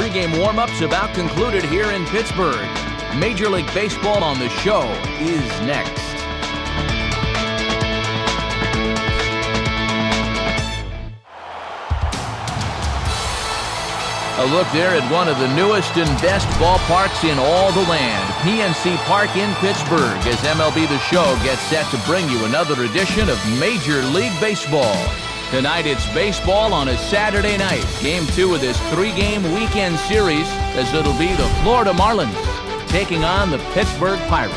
pregame warm-up's about concluded here in Pittsburgh. Major League Baseball on the show is next. A look there at one of the newest and best ballparks in all the land, PNC Park in Pittsburgh, as MLB The Show gets set to bring you another edition of Major League Baseball. Tonight it's baseball on a Saturday night. Game 2 of this 3-game weekend series, as it'll be the Florida Marlins taking on the Pittsburgh Pirates.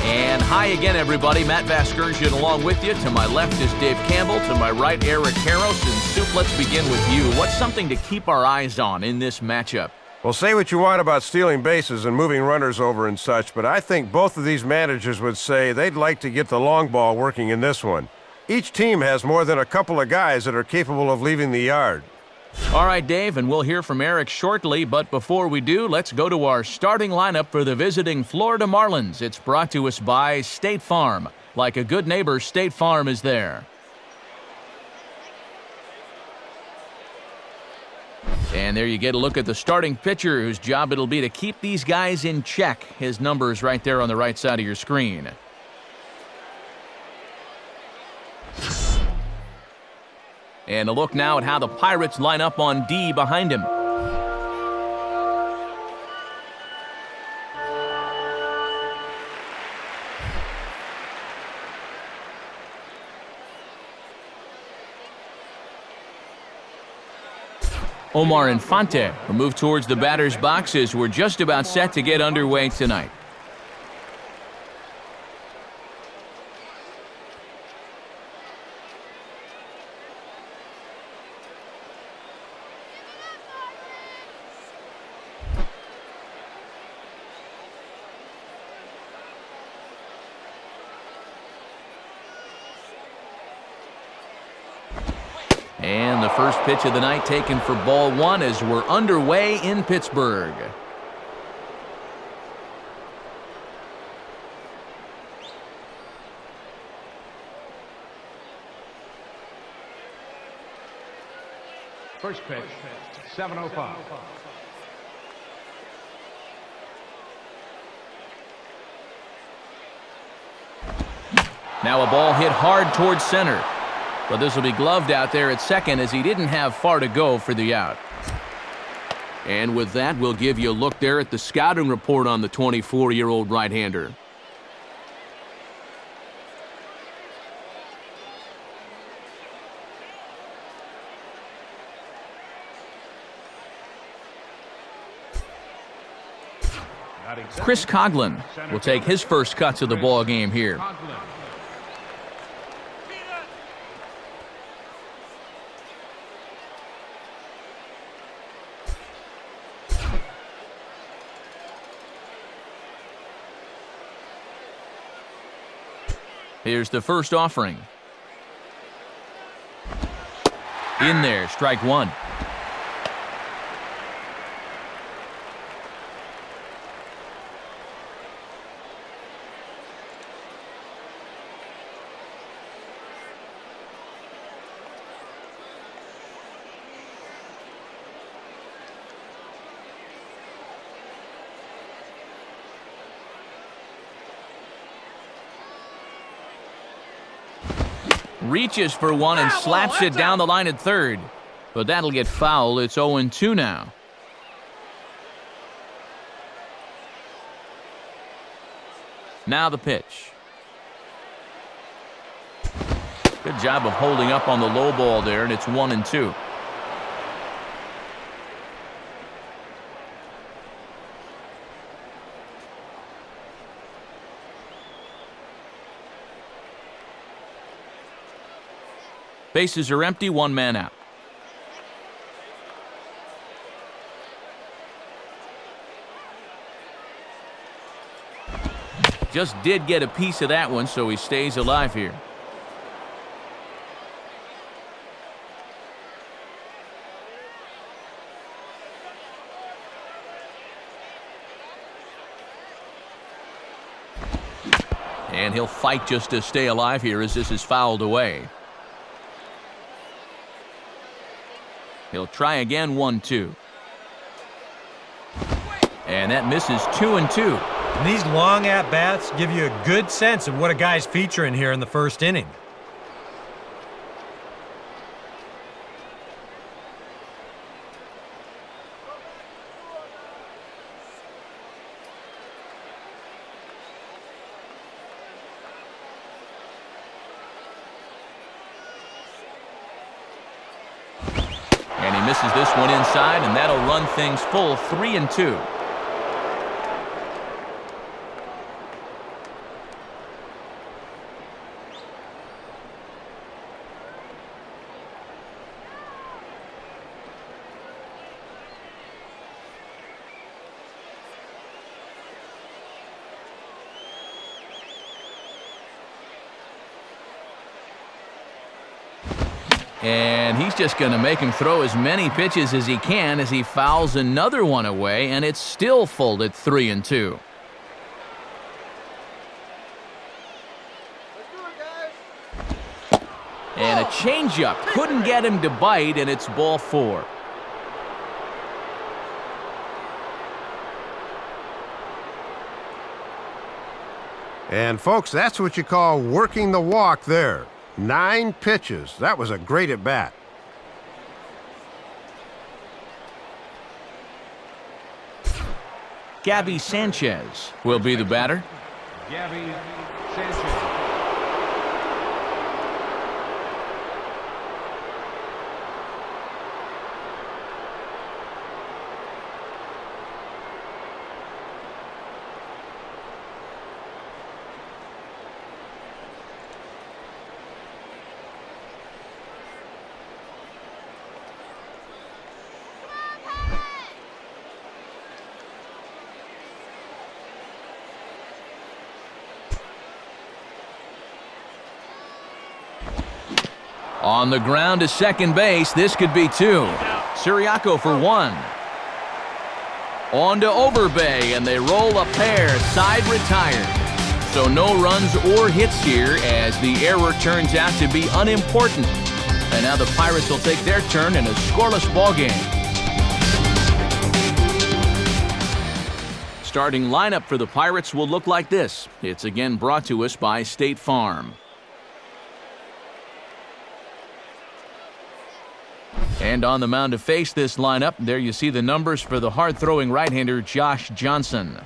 And hi again, everybody. Matt Vasgersian along with you. To my left is Dave Campbell. To my right, Eric Harros. And Soup, let's begin with you. What's something to keep our eyes on in this matchup? Well, say what you want about stealing bases and moving runners over and such, but I think both of these managers would say they'd like to get the long ball working in this one. Each team has more than a couple of guys that are capable of leaving the yard. All right, Dave, and we'll hear from Eric shortly, but before we do, let's go to our starting lineup for the visiting Florida Marlins. It's brought to us by State Farm. Like a good neighbor, State Farm is there. And there you get a look at the starting pitcher, whose job it'll be to keep these guys in check. His number is right there on the right side of your screen. And a look now at how the Pirates line up on D behind him. Omar Infante will move towards the batter's boxes. We're just about set to get underway tonight. And the first pitch of the night taken for ball one as we're underway in Pittsburgh. First pitch, 7:05. Now a ball hit hard towards center. But this will be gloved out there at second as he didn't have far to go for the out. And with that, we'll give you a look there at the scouting report on the 24-year-old right-hander. Chris Coughlin will take his first cuts of the ball game here. Here's the first offering. In there, strike one. Reaches for one and slaps it down the line at third. But that'll get foul. It's 0-2 now. Now the pitch. Good job of holding up on the low ball there, and it's 1-2. Bases are empty, one man out. Just did get a piece of that one, so he stays alive here. And he'll fight just to stay alive here as this is fouled away. He'll try again, 1-2. And that misses 2-2. And these long at-bats give you a good sense of what a guy's featuring here in the first inning. And he misses this one inside, and that'll run things full 3-2. And he's just going to make him throw as many pitches as he can as he fouls another one away, and it's still full at 3-2. And a changeup couldn't get him to bite, and it's ball 4. And folks, that's what you call working the walk there. 9 pitches. That was a great at-bat. Gabby Sanchez will be the batter. Gabby Sanchez. On the ground to second base, this could be 2. Siriaco for 1. On to Overbay, and they roll a pair, side retired. So no runs or hits here as the error turns out to be unimportant. And now the Pirates will take their turn in a scoreless ballgame. Starting lineup for the Pirates will look like this. It's again brought to us by State Farm. And on the mound to face this lineup, there you see the numbers for the hard-throwing right-hander Josh Johnson.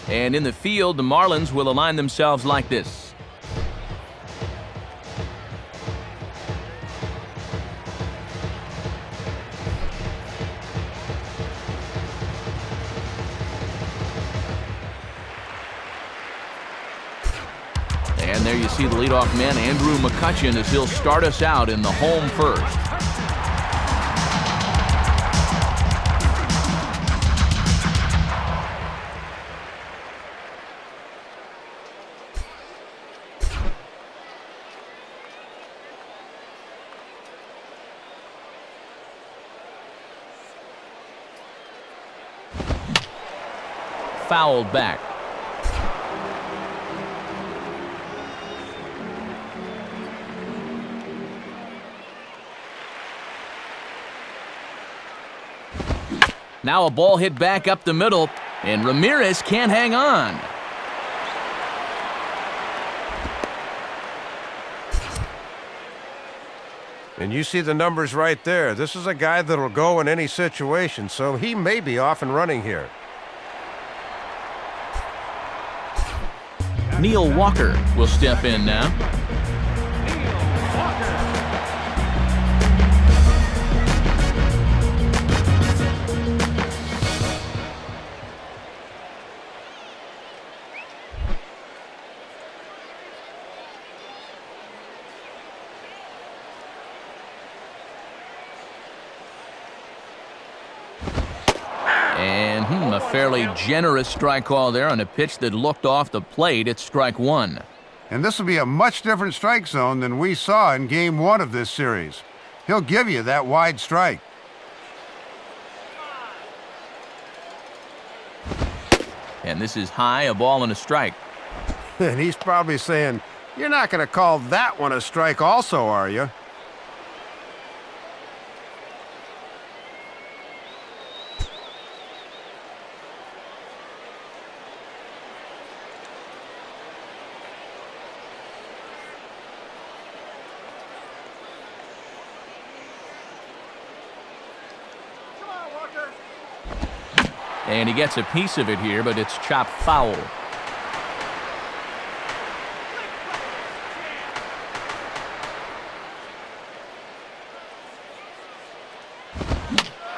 And in the field, the Marlins will align themselves like this. And there you see the leadoff man, Andrew McCutchen, as he'll start us out in the home first. Fouled back. Now a ball hit back up the middle, and Ramirez can't hang on. And you see the numbers right there. This is a guy that'll go in any situation, so he may be off and running here. Neil Walker will step in now. And a fairly generous strike call there on a pitch that looked off the plate at strike 1. And this will be a much different strike zone than we saw in Game 1 of this series. He'll give you that wide strike. And this is high, a ball and a strike. And he's probably saying, "You're not going to call that one a strike also, are you?" And he gets a piece of it here, but it's chopped foul.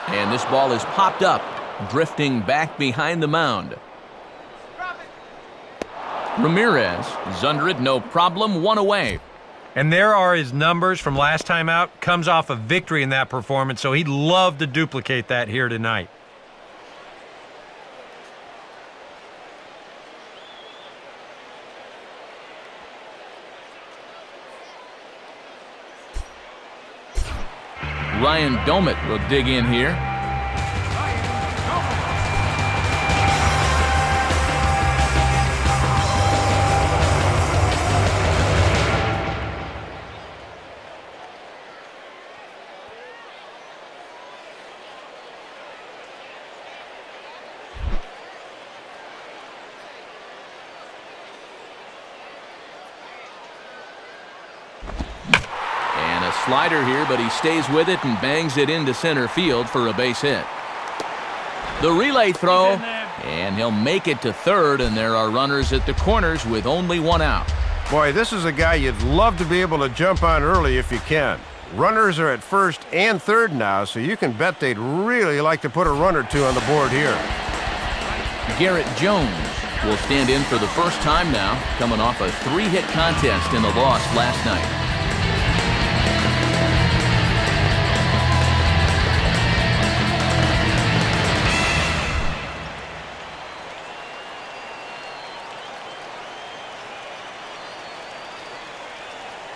And this ball is popped up, drifting back behind the mound. Ramirez is under it, no problem, one away. And there are his numbers from last time out. Comes off a victory in that performance, so he'd love to duplicate that here tonight. Ryan Domit will dig in here. Slider here, but he stays with it and bangs it into center field for a base hit. The relay throw, and he'll make it to third, and there are runners at the corners with only one out. Boy, this is a guy you'd love to be able to jump on early if you can. Runners are at first and third now, so you can bet they'd really like to put a run or two on the board here. Garrett Jones will stand in for the first time now, coming off a 3-hit contest in the loss last night.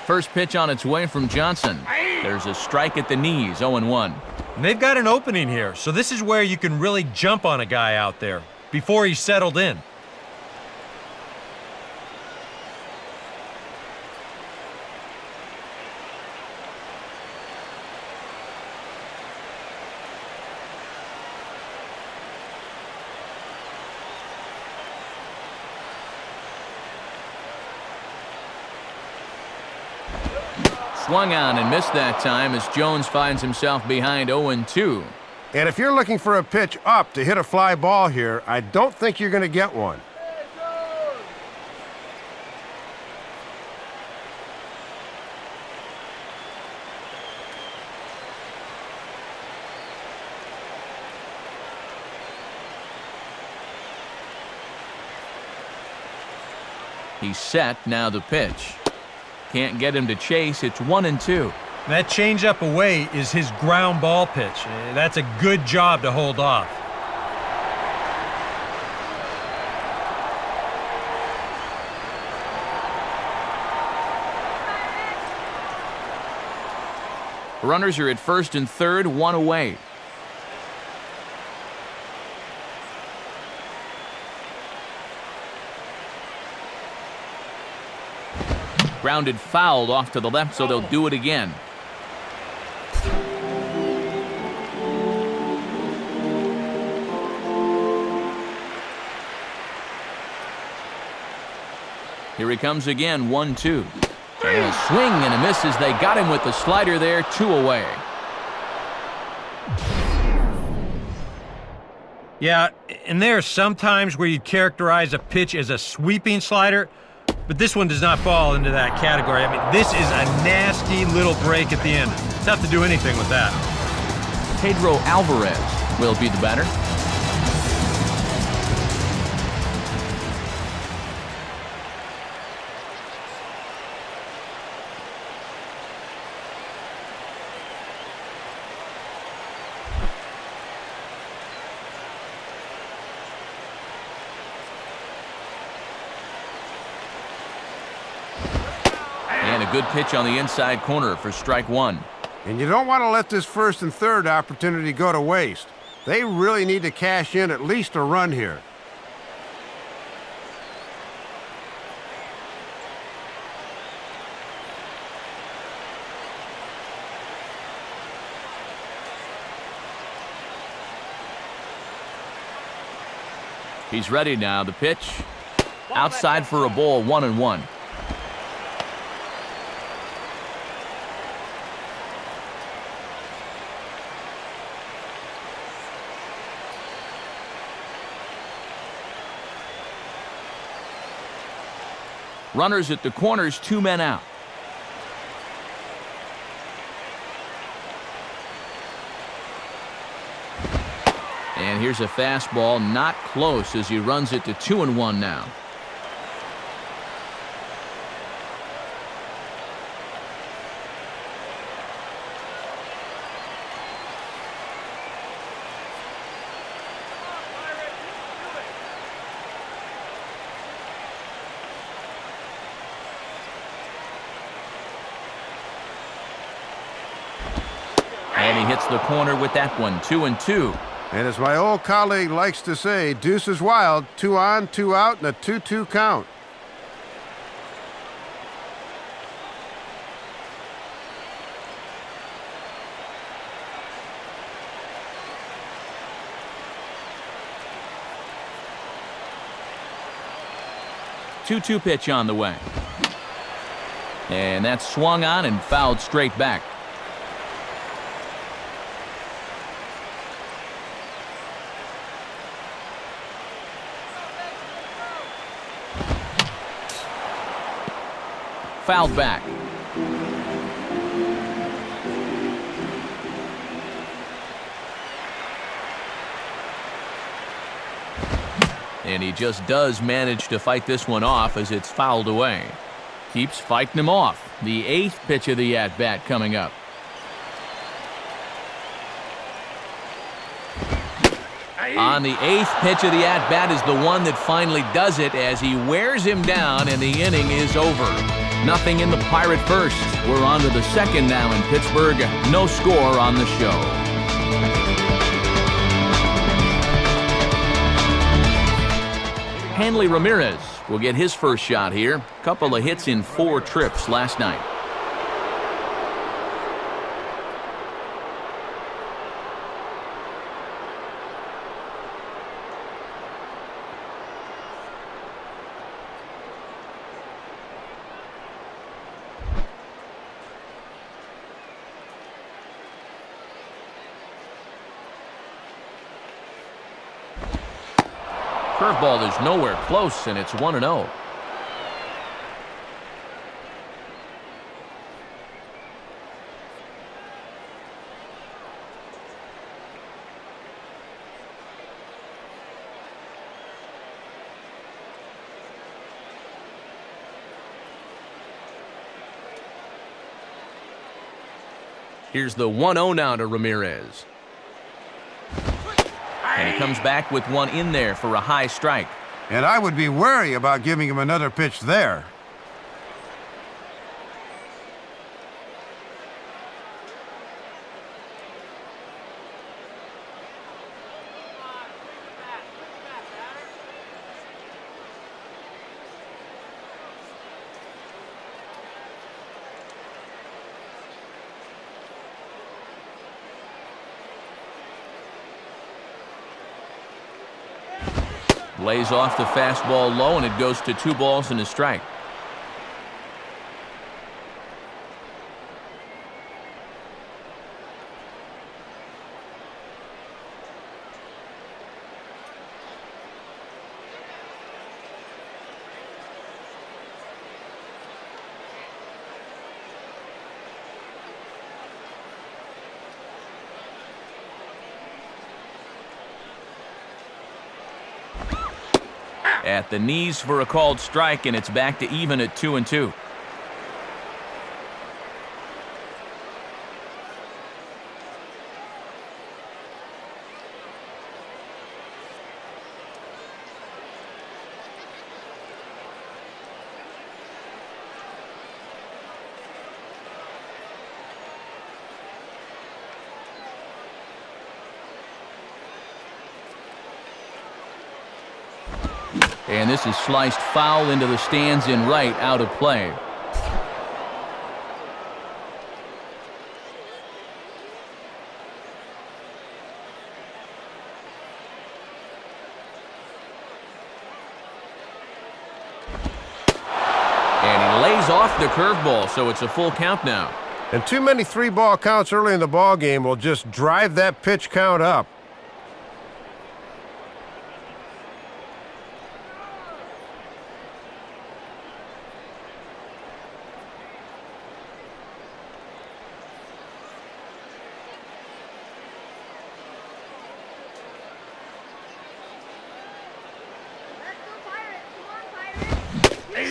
First pitch on its way from Johnson. There's a strike at the knees, 0-1. And they've got an opening here, so this is where you can really jump on a guy out there before he's settled in. Swung on and missed that time as Jones finds himself behind 0-2. And if you're looking for a pitch up to hit a fly ball here, I don't think you're going to get one. He's set, now the pitch. Can't get him to chase, it's 1-2. That changeup away is his ground ball pitch. That's a good job to hold off. Runners are at first and third, one away. Grounded fouled off to the left, so they'll do it again. Here he comes again, 1-2. And a swing and a miss as they got him with the slider there, 2 away. Yeah, and there are some times where you'd characterize a pitch as a sweeping slider, but this one does not fall into that category. I mean, this is a nasty little break at the end. It's tough to do anything with that. Pedro Alvarez will be the batter. Good pitch on the inside corner for strike one. And you don't want to let this first and third opportunity go to waste. They really need to cash in at least a run here. He's ready now. The pitch outside for a ball, 1-1. Runners at the corners, 2 men out. And here's a fastball, not close as he runs it to 2-1 now. And he hits the corner with that one, 2-2. And as my old colleague likes to say, deuce is wild, 2 on, 2 out, and a 2-2 count. Two pitch on the way. And that's swung on and fouled straight back. Fouled back. And he just does manage to fight this one off as it's fouled away. Keeps fighting him off. The 8th pitch of the at-bat coming up. On the 8th pitch of the at-bat is the one that finally does it as he wears him down and the inning is over. Nothing in the Pirate first. We're on to the second now in Pittsburgh. No score on the show. Hanley Ramirez will get his first shot here. Couple of hits in 4 trips last night. Curveball is nowhere close, and it's 1-0. Here's the 1-0 now to Ramirez. And he comes back with one in there for a high strike. And I would be wary about giving him another pitch there. Lays off the fastball low, and it goes to 2 balls and a strike. At the knees for a called strike, and it's back to even at 2-2. And this is sliced foul into the stands in right, out of play. And he lays off the curveball, so it's a full count now. And too many 3-ball counts early in the ball game will just drive that pitch count up.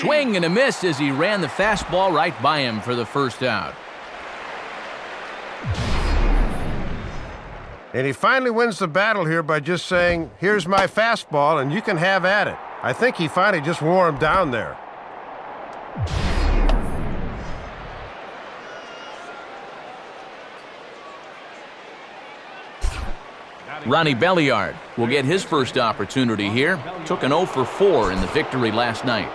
Swing and a miss as he ran the fastball right by him for the first out. And he finally wins the battle here by just saying, here's my fastball, and you can have at it. I think he finally just wore him down there. Ronnie Belliard will get his first opportunity here. Took an 0 for 4 in the victory last night.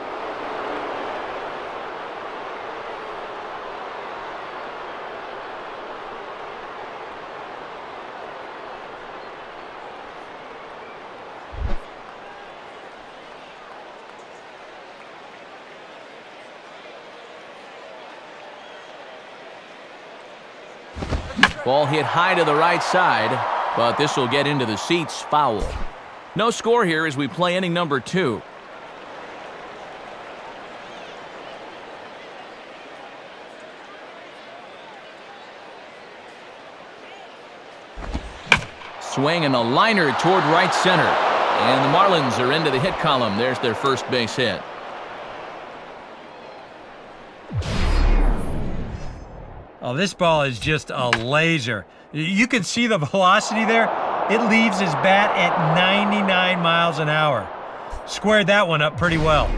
Ball hit high to the right side, but this will get into the seats, foul. No score here as we play inning number 2. Swing and a liner toward right center. And the Marlins are into the hit column. There's their first base hit. Oh, this ball is just a laser. You can see the velocity there. It leaves his bat at 99 miles an hour. Squared that one up pretty well.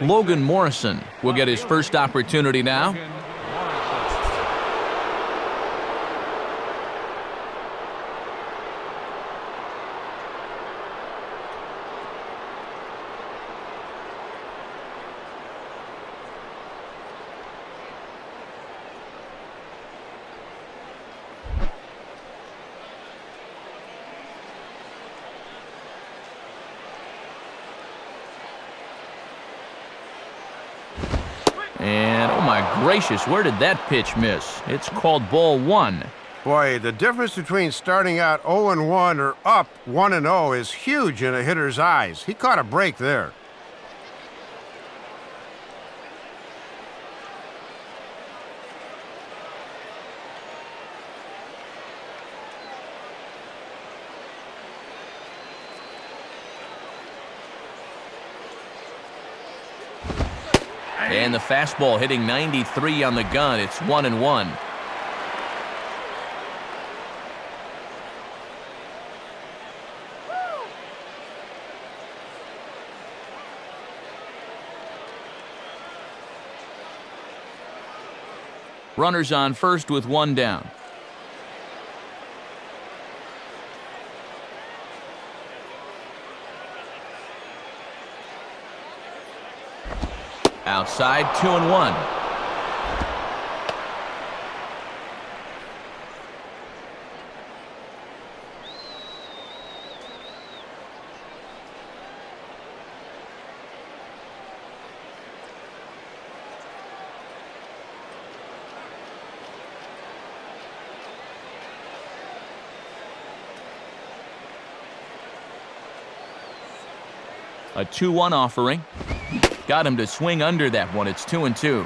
Logan Morrison will get his first opportunity now. And, oh my gracious, where did that pitch miss? It's called ball 1. Boy, the difference between starting out 0-1 or up 1-0 is huge in a hitter's eyes. He caught a break there. And the fastball hitting 93 on the gun. It's 1-1. Runners on first with 1 down. Outside, 2-1. A 2-1 offering. Got him to swing under that one. It's 2-2.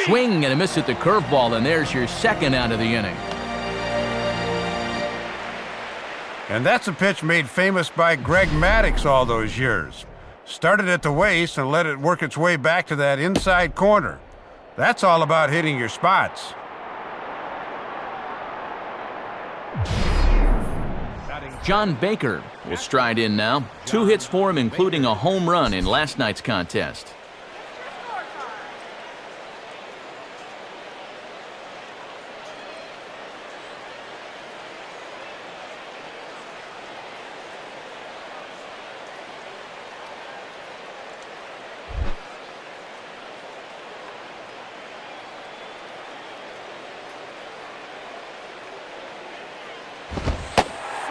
Swing and a miss at the curveball, and there's your second out of the inning. And that's a pitch made famous by Greg Maddux all those years. Started at the waist and let it work its way back to that inside corner. That's all about hitting your spots. John Baker will stride in now. 2 hits for him, including a home run in last night's contest.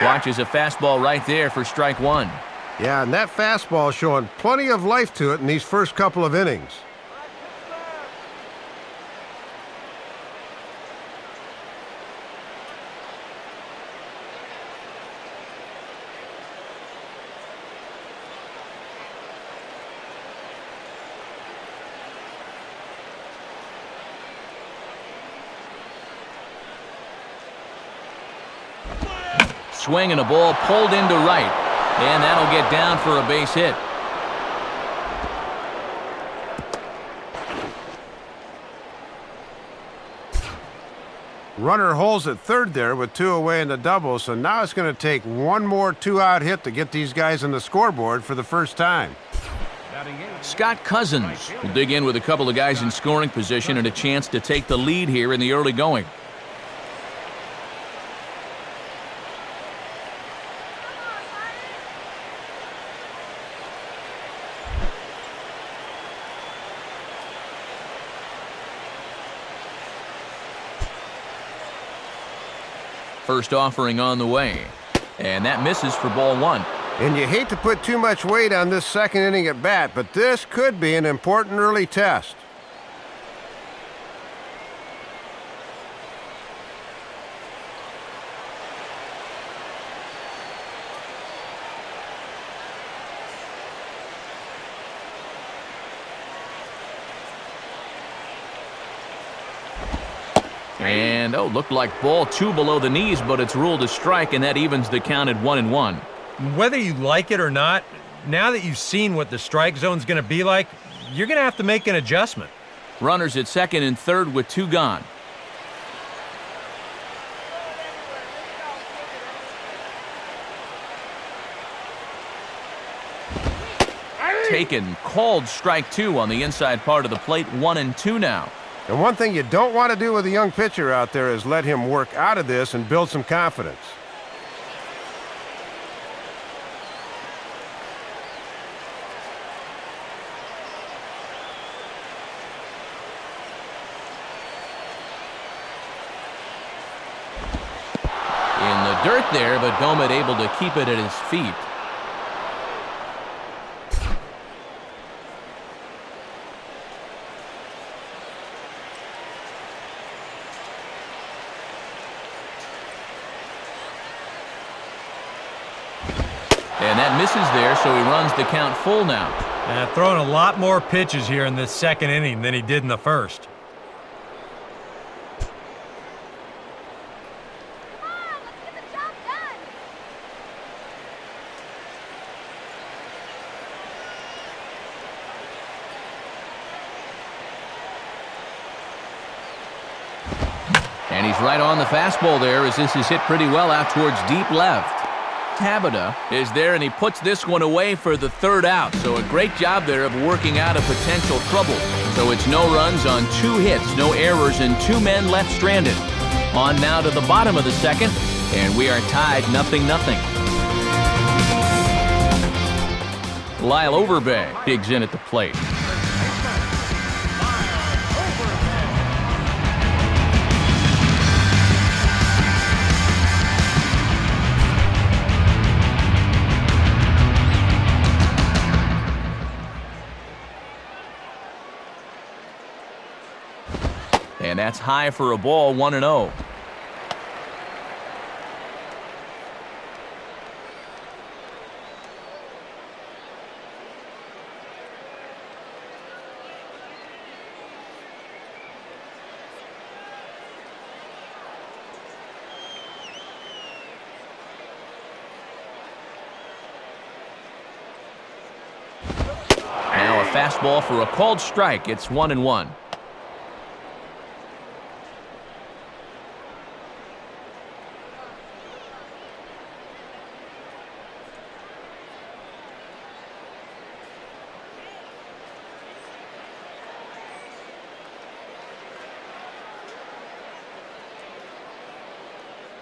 Watches a fastball right there for strike 1. Yeah, and that fastball showing plenty of life to it in these first couple of innings. Swing and a ball pulled into right. And that'll get down for a base hit. Runner holds at third there with 2 away in the double, so now it's going to take one more 2-out hit to get these guys on the scoreboard for the first time. Scott Cousins will dig in with a couple of guys in scoring position and a chance to take the lead here in the early going. First offering on the way, and that misses for ball 1. And you hate to put too much weight on this second inning at bat, but this could be an important early test. And, looked like ball 2 below the knees, but it's ruled a strike, and that evens the count at 1-1. Whether you like it or not, now that you've seen what the strike zone's going to be like, you're going to have to make an adjustment. Runners at second and third with 2 gone. Taken, called strike 2 on the inside part of the plate, 1-2 now. And one thing you don't want to do with a young pitcher out there is let him work out of this and build some confidence. In the dirt there, but Gomez able to keep it at his feet. And that misses there, so he runs the count full now. Throwing a lot more pitches here in this second inning than he did in the first. And he's right on the fastball there as this is hit pretty well out towards deep left. Tabata is there, and he puts this one away for the 3rd out. So a great job there of working out of potential trouble. So it's no runs on 2 hits, no errors, and 2 men left stranded. On now to the bottom of the second, and we are tied 0-0. Lyle Overbay digs in at the plate. And that's high for a ball, 1-0. Now a fastball for a called strike. It's 1-1.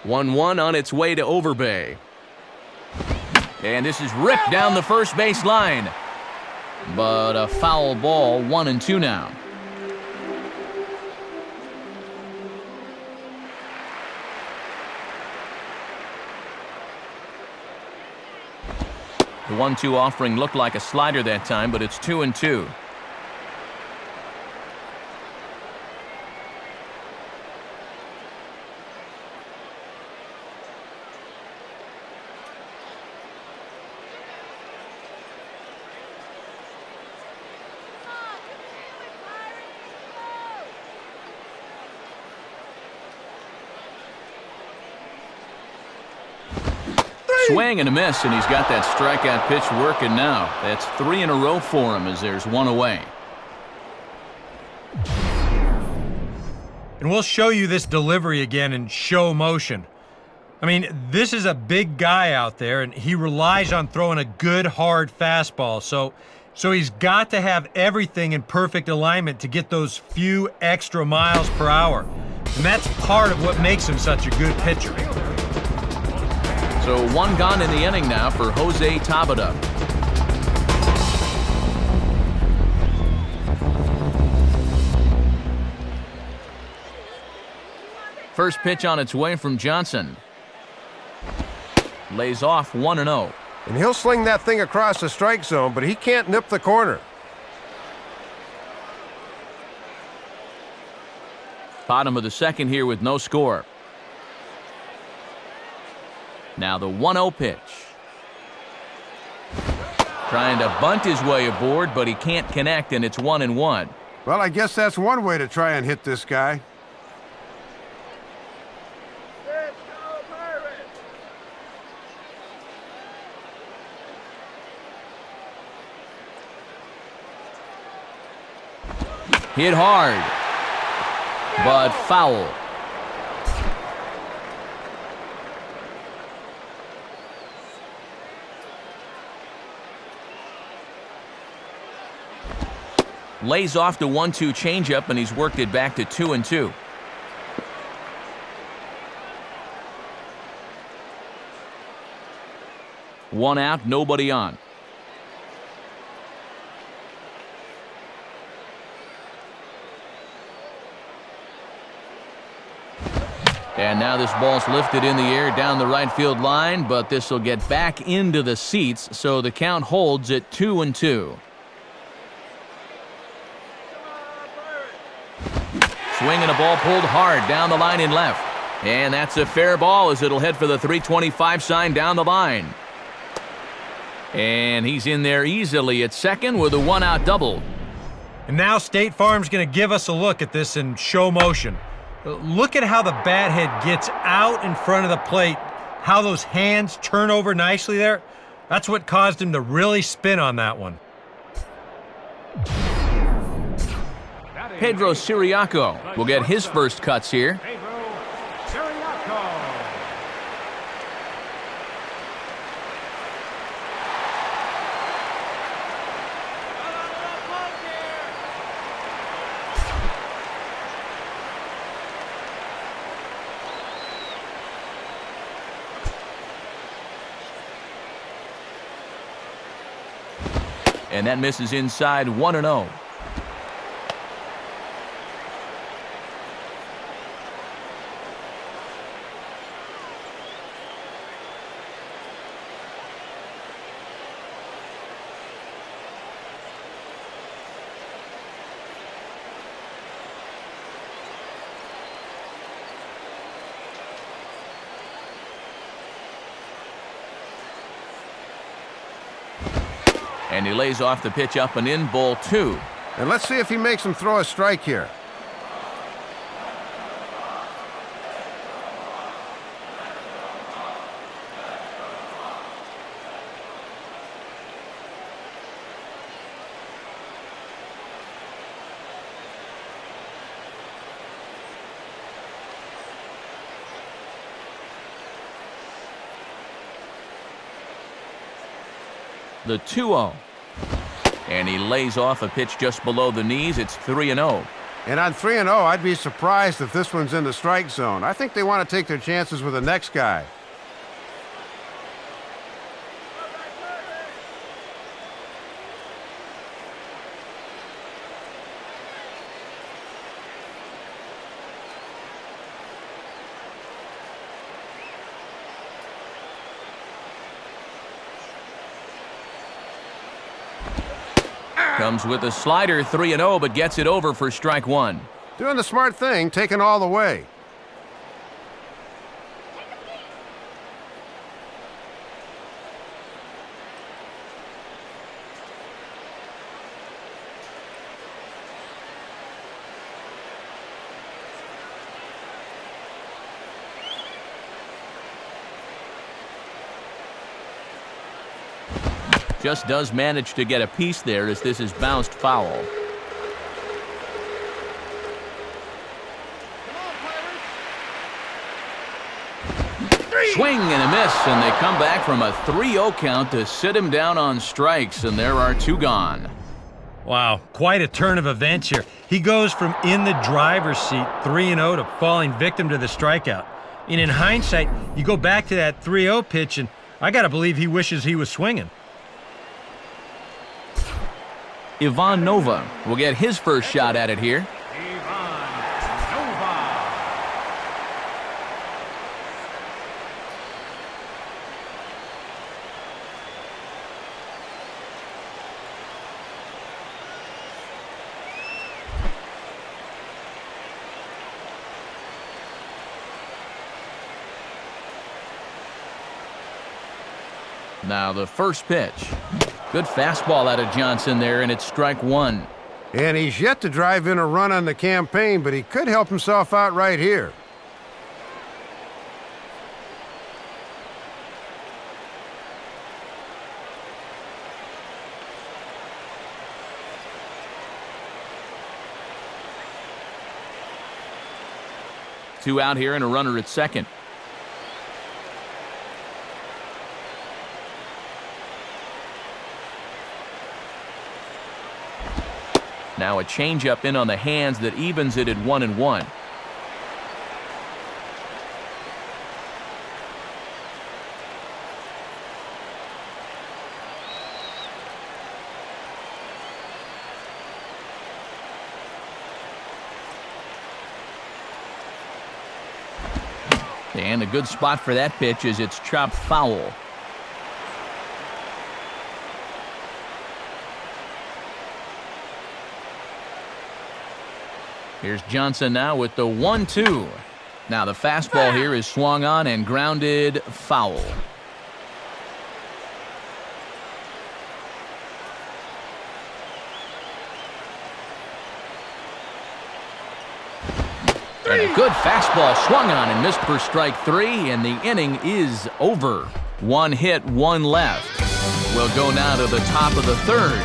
One on its way to Overbay. And this is ripped down the first base line. But a foul ball, 1-2 now. The 1-2 offering looked like a slider that time, but it's 2-2. Swing and a miss, and he's got that strikeout pitch working now. That's 3 in a row for him as there's one away. And we'll show you this delivery again in show motion. I mean, this is a big guy out there, and he relies on throwing a good, hard fastball. So he's got to have everything in perfect alignment to get those few extra miles per hour. And that's part of what makes him such a good pitcher. So one gone in the inning now for Jose Tabata. First pitch on its way from Johnson. Lays off 1-0. And he'll sling that thing across the strike zone, but he can't nip the corner. Bottom of the second here with no score. Now the 1-0 pitch. Trying to bunt his way aboard, but he can't connect, and it's 1-1. Well, I guess that's one way to try and hit this guy. Let's go, Pirates! Hit hard, but foul. Lays off the 1-2 changeup, and he's worked it back to 2-2. One out, nobody on. And now this ball's lifted in the air down the right field line, but this will get back into the seats, so the count holds at 2-2. Swinging a ball pulled hard down the line in left. And that's a fair ball as it'll head for the 325 sign down the line. And he's in there easily at second with a one-out double. And now State Farm's going to give us a look at this in show motion. Look at how the bat head gets out in front of the plate, how those hands turn over nicely there. That's what caused him to really spin on that one. Pedro Siriaco will get his first cuts here. Pedro Siriaco. And that misses inside 1-0. And he lays off the pitch up and in, ball 2. And let's see if he makes him throw a strike here. The 2-0. And he lays off a pitch just below the knees. It's 3-0. And on 3-0, I'd be surprised if this one's in the strike zone. I think they want to take their chances with the next guy. Comes with a slider, 3-0, but gets it over for strike one. Doing the smart thing, taking all the way. Just does manage to get a piece there as this is bounced foul. Swing and a miss, and they come back from a 3-0 count to sit him down on strikes, and there are two gone. Wow, quite a turn of events here. He goes from in the driver's seat, 3-0, to falling victim to the strikeout. And in hindsight, you go back to that 3-0 pitch, and I got to believe he wishes he was swinging. Ivan Nova will get his first shot at it here. Now the first pitch. Good fastball out of Johnson there, and it's strike one. And he's yet to drive in a run on the campaign, but he could help himself out right here. Two out here and a runner at second. Now a changeup in on the hands that evens it at 1-1. And a good spot for that pitch as it's chopped foul. Here's Johnson now with the 1-2. Now the fastball here is swung on and grounded foul. And a good fastball swung on and missed for strike three, and the inning is over. One hit, one left. We'll go now to the top of the third,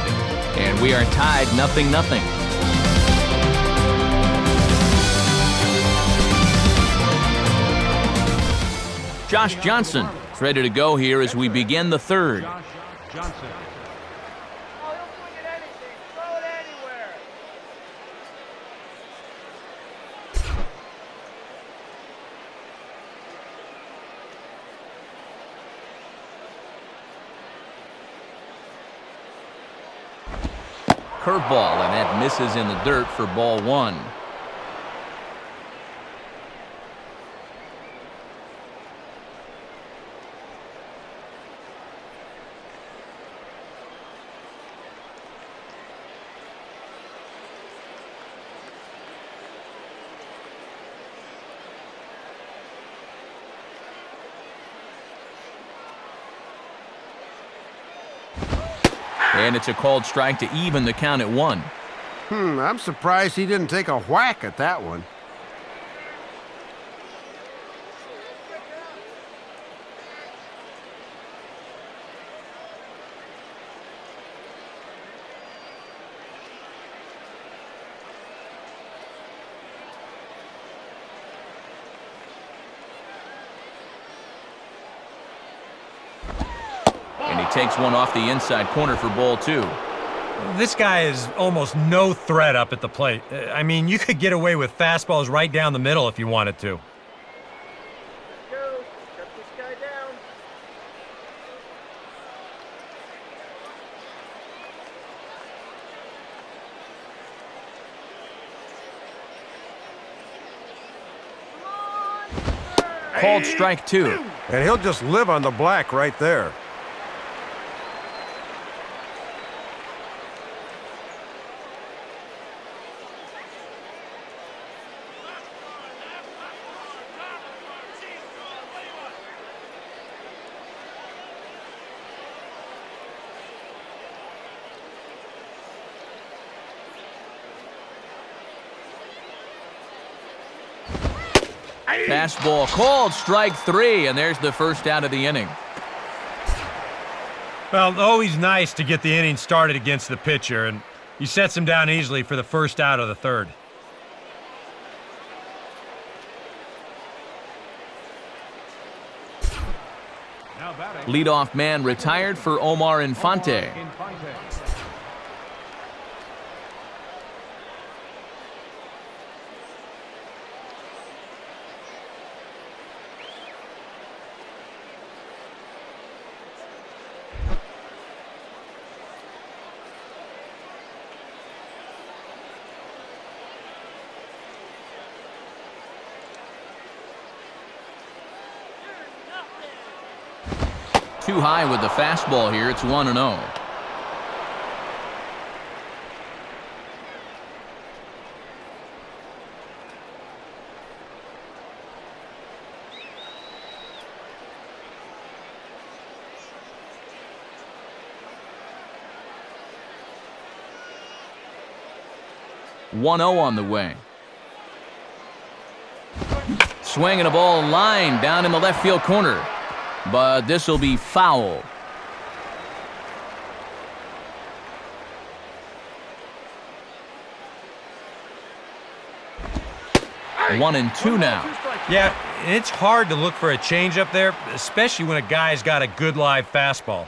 and we are tied 0-0. Josh Johnson is ready to go here as we begin the third. Josh Johnson. Oh, he'll swing at anything. Throw it anywhere. Curveball, and that misses in the dirt for ball one. And it's a called strike to even the count at 1. I'm surprised he didn't take a whack at that one. Takes one off the inside corner for ball two. This guy is almost no threat up at the plate. I mean, you could get away with fastballs right down the middle if you wanted to. Go. Shut this guy down. Come on. Called strike two. And he'll just live on the black right there. Fastball called, strike 3, and there's the first out of the inning. Well, always nice to get the inning started against the pitcher, and he sets him down easily for the first out of the third. Leadoff man retired for Omar Infante. Too high with the fastball here. It's 1-0. On the way. Swinging a ball line down in the left field corner. But this will be foul. Hey. 1-2 now. Yeah, it's hard to look for a changeup there, especially when a guy's got a good live fastball.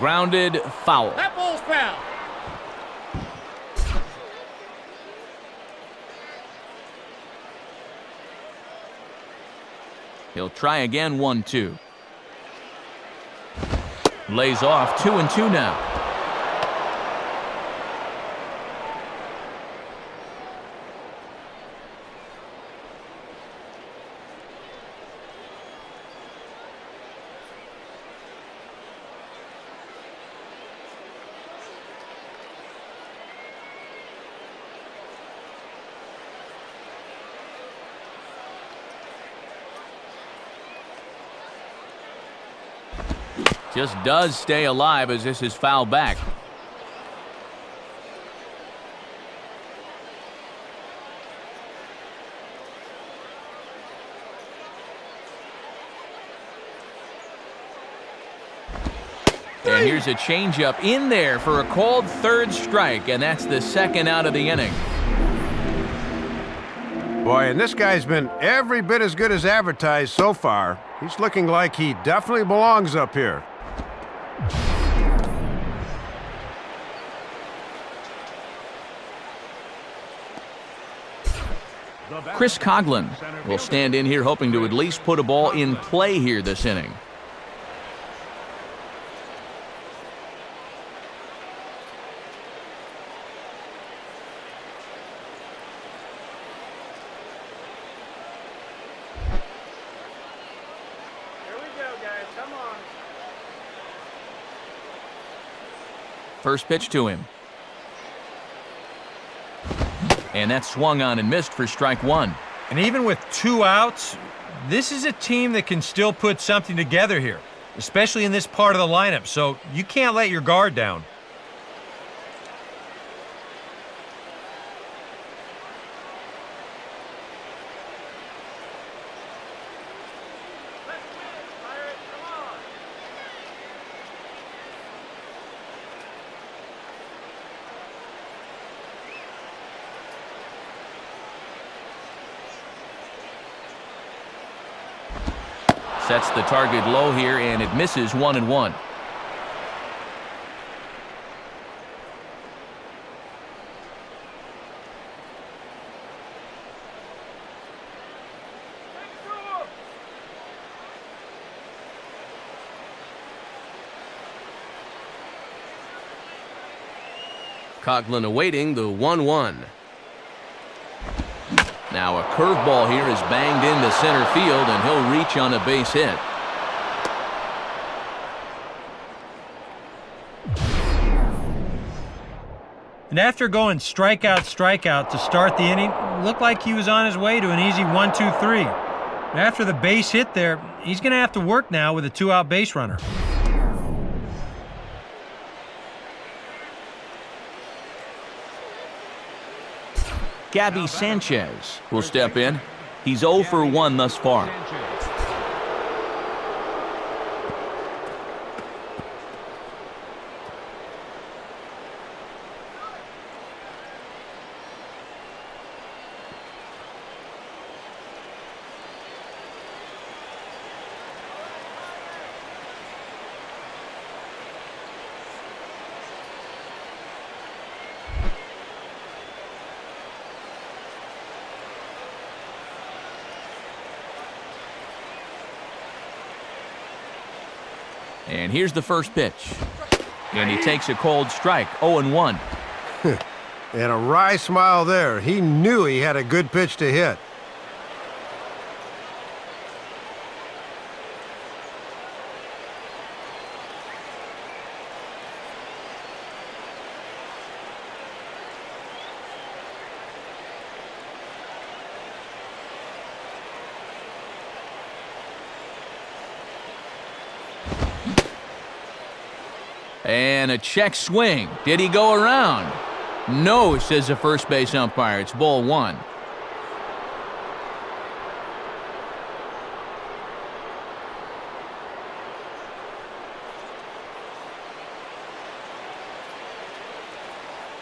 Grounded, foul. That ball's foul. He'll try again, 1-2. Lays off, 2-2 now. Just does stay alive as this is fouled back. And here's a changeup in there for a called third strike, and that's the second out of the inning. Boy, and this guy's been every bit as good as advertised so far. He's looking like he definitely belongs up here. Chris Coughlin will stand in here hoping to at least put a ball in play here this inning. Here we go, guys. Come on. First pitch to him. And that swung on and missed for strike 1. And even with 2 outs, this is a team that can still put something together here, especially in this part of the lineup, so you can't let your guard down. Let's win, Pirates. Come on. Sets the target low here, and it misses 1-1. Coughlin awaiting the 1-1. Now a curveball here is banged into center field, and he'll reach on a base hit. And after going strikeout, strikeout to start the inning, it looked like he was on his way to an easy 1-2-3. After the base hit there, he's going to have to work now with a 2-out base runner. Gabby Sanchez will step in. He's 0 for 1 thus far. And here's the first pitch. And he takes a cold strike, 0-1. And a wry smile there. He knew he had a good pitch to hit. And a check swing. Did he go around? No, says the first base umpire. It's ball 1.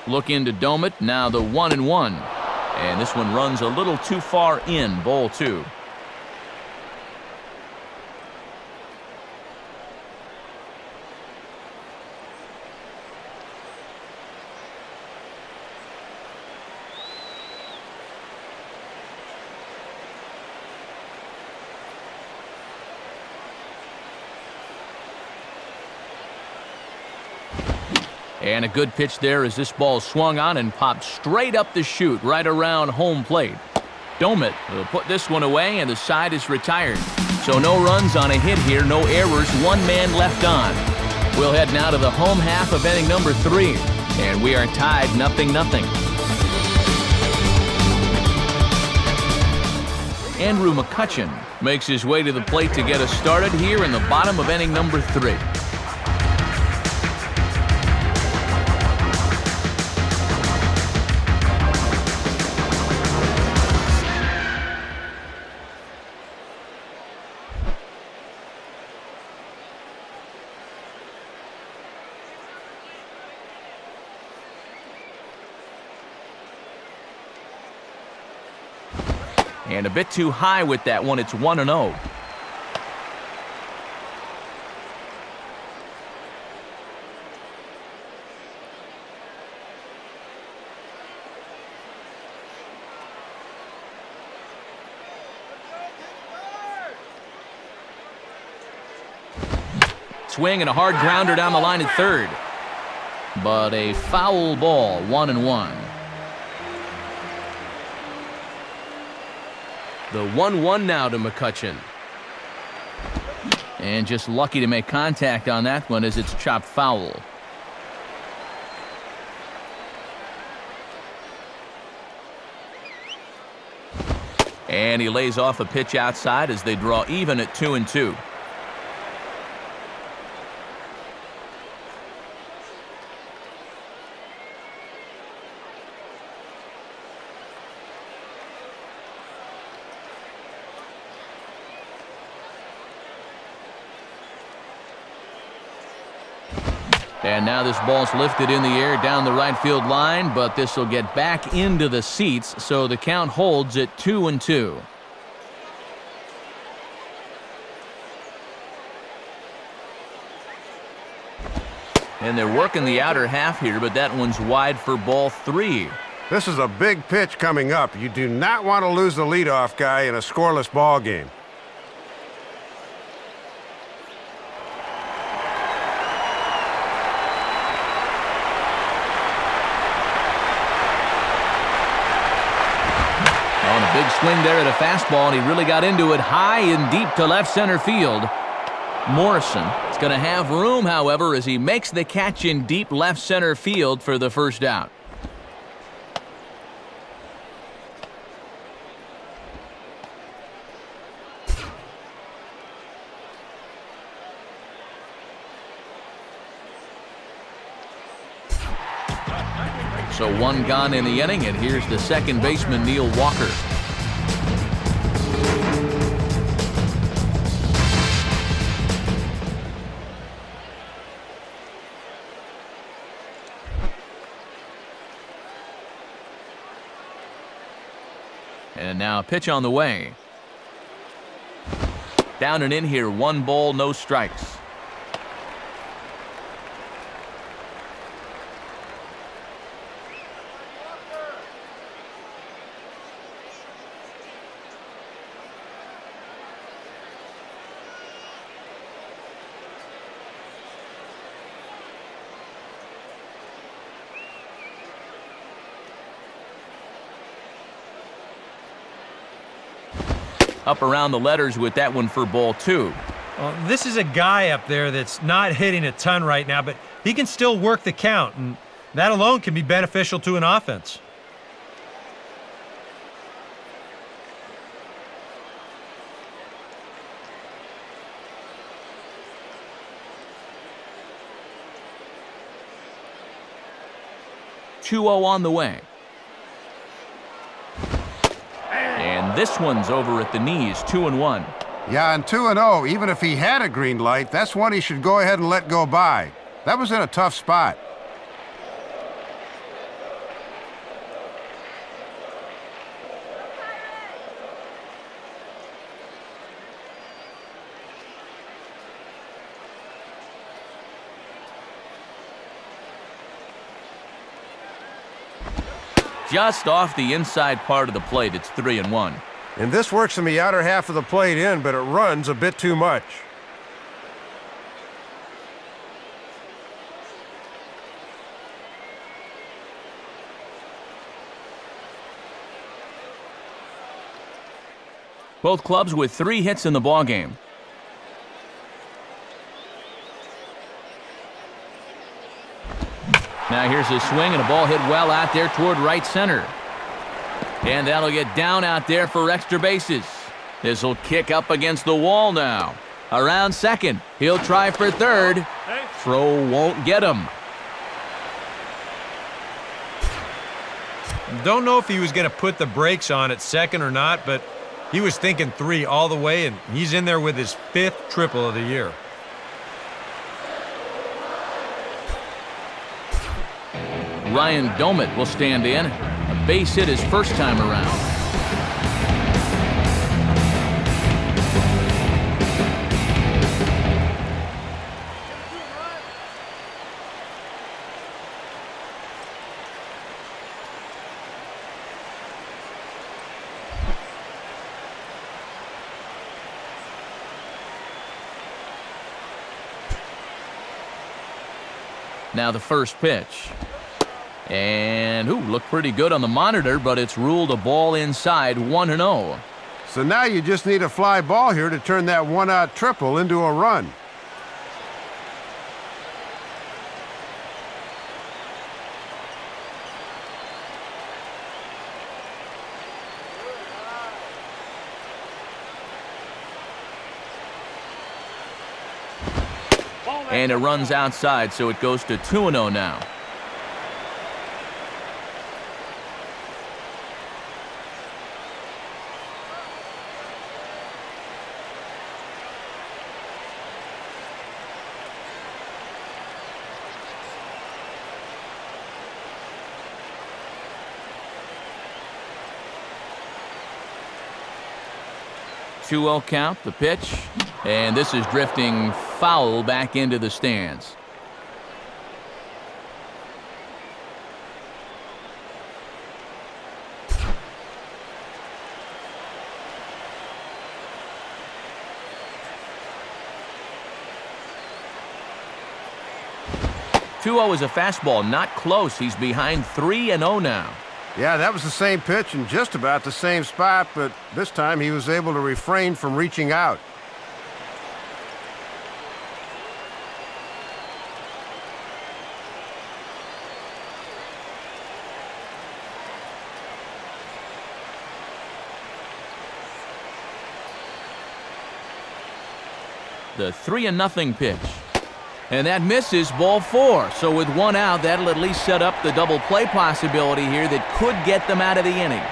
Look into dome it. Now the 1-1. And this one runs a little too far in, ball 2. And a good pitch there as this ball swung on and popped straight up the chute right around home plate. Domit will put this one away, and the side is retired. So no runs on a hit here, no errors, 1 man left on. We'll head now to the home half of inning number 3, and we are tied 0-0. Andrew McCutchen makes his way to the plate to get us started here in the bottom of inning number 3. And a bit too high with that one. It's 1-0. Swing and a hard grounder down the line at third. But a foul ball, 1-1. The 1-1 now to McCutchen. And just lucky to make contact on that one as it's chopped foul. And he lays off a pitch outside as they draw even at 2-2. And now this ball's lifted in the air down the right field line, but this will get back into the seats, so the count holds at 2-2. And they're working the outer half here, but that one's wide for ball 3. This is a big pitch coming up. You do not want to lose the leadoff guy in a scoreless ball game. Big swing there at a fastball, and he really got into it high and deep to left center field. Morrison is going to have room, however, as he makes the catch in deep left center field for the first out. So one gone in the inning, and here's the second baseman, Neil Walker. And now a pitch on the way. Down and in here, 1 ball, no strikes. Up around the letters with that one for ball 2. Well, this is a guy up there that's not hitting a ton right now, but he can still work the count, and that alone can be beneficial to an offense. .2-0 on the way. And this one's over at the knees, 2-1. Yeah, and 2-0, even if he had a green light, that's one he should go ahead and let go by. That was in a tough spot. Just off the inside part of the plate, it's 3-1. And this works in the outer half of the plate in, but it runs a bit too much. Both clubs with 3 hits in the ballgame. Now here's a swing and a ball hit well out there toward right center. And that'll get down out there for extra bases. This will kick up against the wall now. Around second. He'll try for third. Throw won't get him. Don't know if he was going to put the brakes on at second or not, but he was thinking 3 all the way, and he's in there with his 5th triple of the year. Ryan Domit will stand in. A base hit his first time around. Now the first pitch. And, looked pretty good on the monitor, but it's ruled a ball inside, 1-0. So now you just need a fly ball here to turn that one-out triple into a run. And it runs outside, so it goes to 2-0 now. .2-0 count, the pitch, and this is drifting foul back into the stands. .2-0 is a fastball, not close. He's behind 3-0 now. Yeah, that was the same pitch in just about the same spot, but this time he was able to refrain from reaching out. The 3-0 pitch. And that misses ball 4. So with 1 out, that'll at least set up the double play possibility here that could get them out of the inning.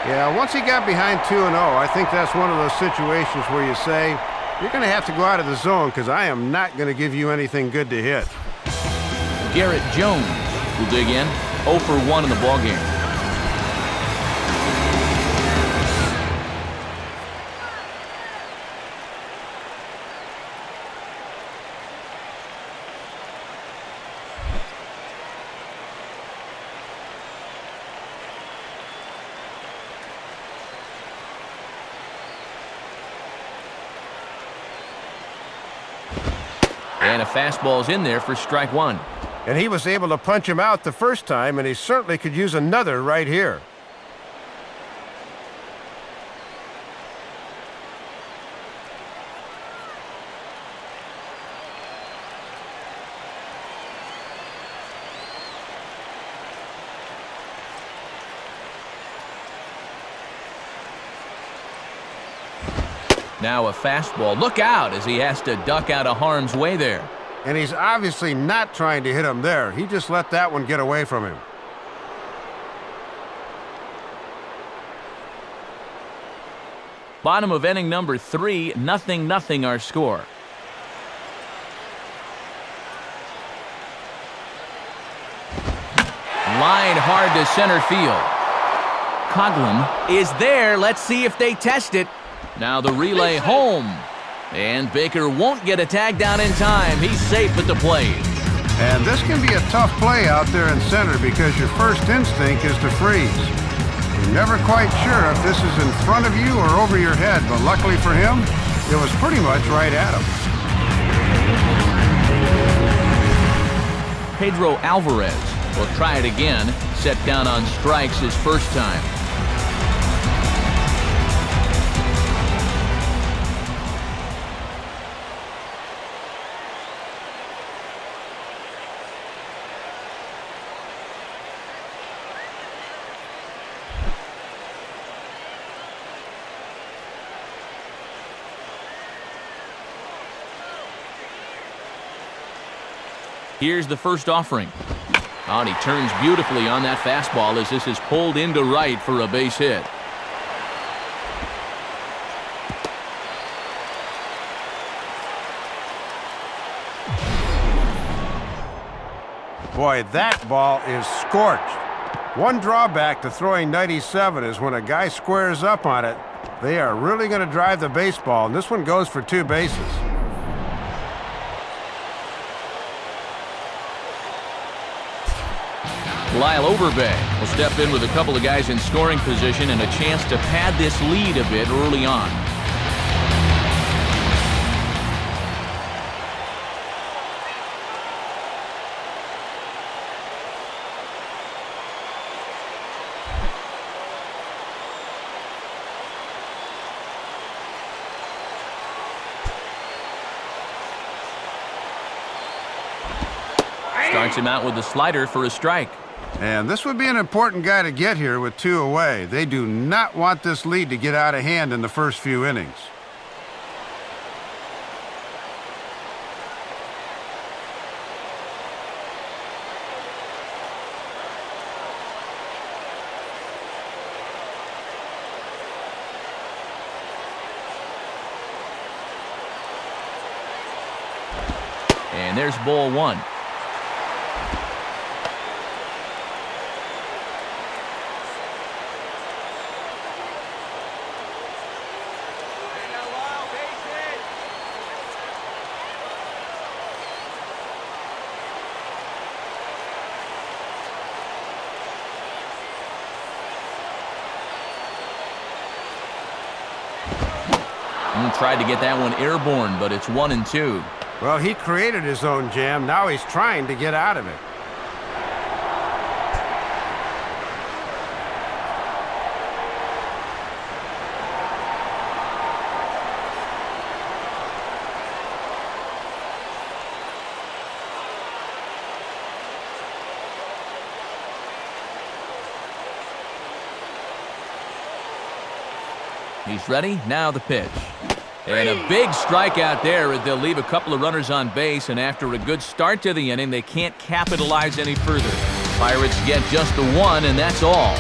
Yeah, once he got behind 2-0, I think that's one of those situations where you say, you're going to have to go out of the zone because I am not going to give you anything good to hit. Garrett Jones will dig in. 0 for 1 in the ballgame. And a fastball's in there for strike 1. And he was able to punch him out the first time, and he certainly could use another right here. Now a fastball. Look out as he has to duck out of harm's way there. And he's obviously not trying to hit him there. He just let that one get away from him. Bottom of inning number 3, 0-0 our score. Line hard to center field. Coughlin is there. Let's see if they test it. Now the relay home. And Baker won't get a tag down in time. He's safe at the plate. And this can be a tough play out there in center because your first instinct is to freeze. You're never quite sure if this is in front of you or over your head, but luckily for him, it was pretty much right at him. Pedro Alvarez will try it again. Set down on strikes his first time. Here's the first offering. Oh, and he turns beautifully on that fastball as this is pulled into right for a base hit. Boy, that ball is scorched. One drawback to throwing 97 is when a guy squares up on it, they are really going to drive the baseball, and this one goes for 2 bases. Lyle Overbay will step in with a couple of guys in scoring position and a chance to pad this lead a bit early on. Starts him out with a slider for a strike. And this would be an important guy to get here with 2 away. They do not want this lead to get out of hand in the first few innings. And there's ball 1. Tried to get that one airborne, but it's 1-2. Well, he created his own jam. Now he's trying to get out of it. He's ready. Now the pitch. And a big strikeout there as they'll leave a couple of runners on base, and after a good start to the inning, they can't capitalize any further. Pirates get just the one, and that's all.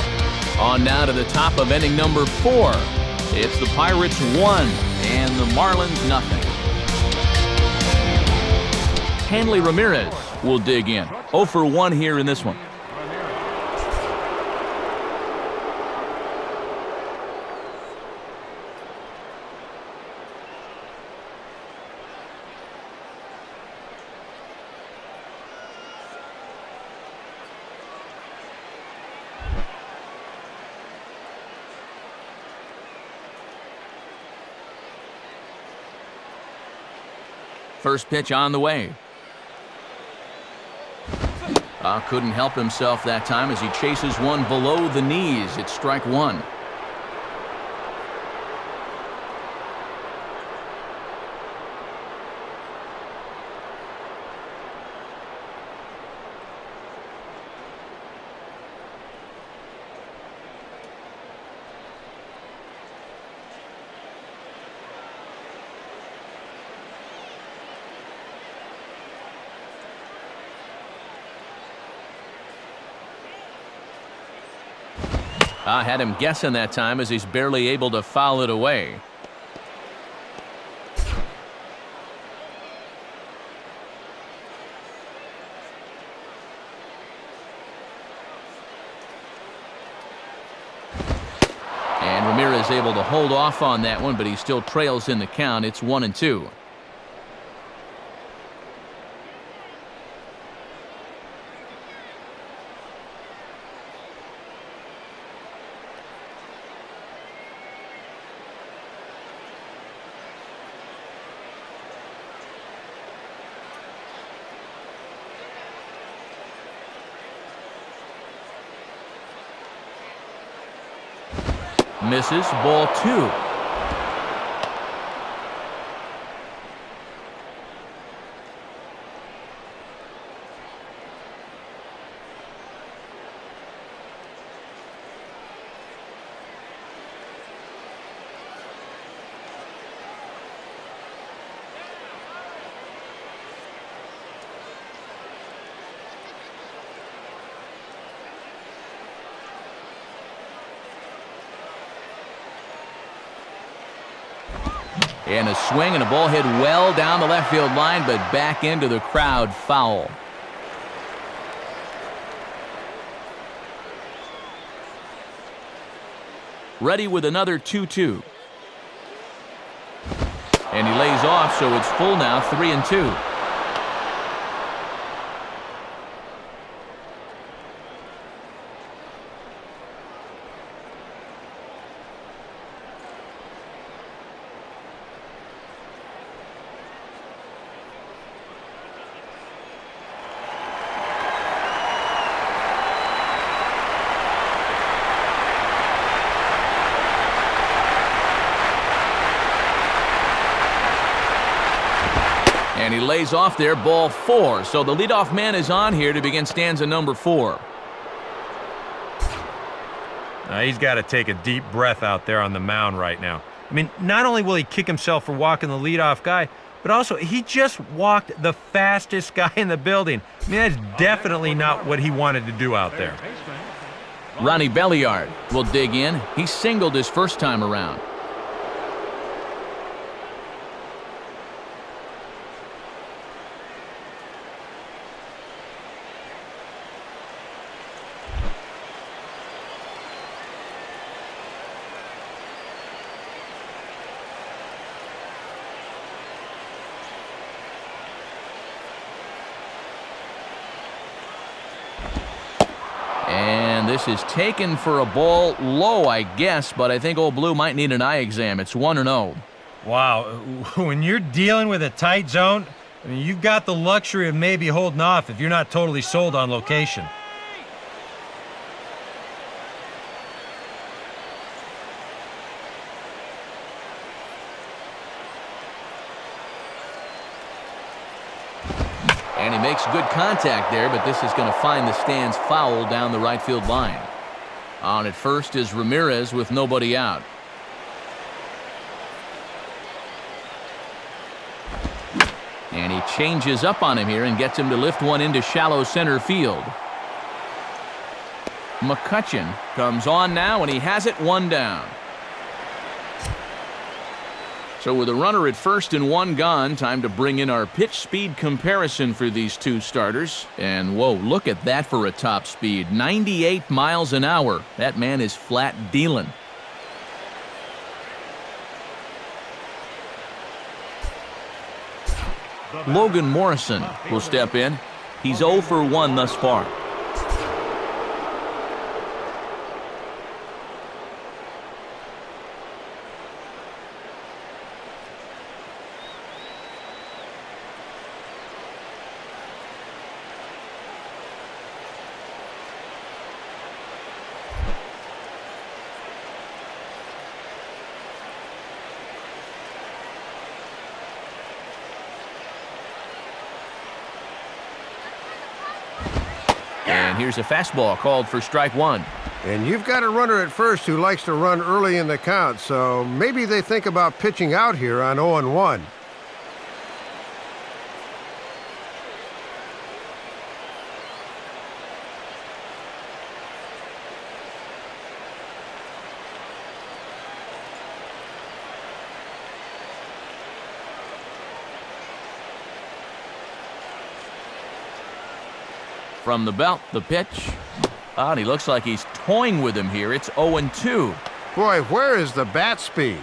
On now to the top of inning number 4. It's the Pirates 1 and the Marlins nothing. Hanley Ramirez will dig in. 0 for 1 here in this one. First pitch on the way. Couldn't help himself that time as he chases one below the knees. It's strike 1. I had him guessing that time as he's barely able to foul it away. And Ramirez able to hold off on that one, but he still trails in the count. It's 1-2. Misses, ball 2. And a swing and a ball hit well down the left field line, but back into the crowd, foul. Ready with another 2-2. And he lays off, so it's full now, 3-2. And he lays off there, ball 4. So the leadoff man is on here to begin stanza number 4. He's got to take a deep breath out there on the mound right now. I mean, not only will he kick himself for walking the leadoff guy, but also he just walked the fastest guy in the building. I mean, that's definitely not what he wanted to do out there. Ronnie Belliard will dig in. He singled his first time around. This is taken for a ball low, I guess, but I think Old Blue might need an eye exam. It's 1-0. Wow, when you're dealing with a tight zone, I mean, you've got the luxury of maybe holding off if you're not totally sold on location. And he makes good contact there, but this is going to find the stands foul down the right field line. On at first is Ramirez with nobody out. He changes up on him here and gets him to lift one into shallow center field. McCutchen comes on now, and he has it, one down. So with a runner at first and one gone, time to bring in our pitch speed comparison for these two starters. And whoa, look at that for a top speed. 98 miles an hour. That man is flat dealing. Logan Morrison will step in. He's 0 for 1 thus far. And here's a fastball called for strike one. And you've got a runner at first who likes to run early in the count, so maybe they think about pitching out here on 0-1. From the belt, the pitch. And he looks like he's toying with him here. It's 0-2. Boy, where is the bat speed?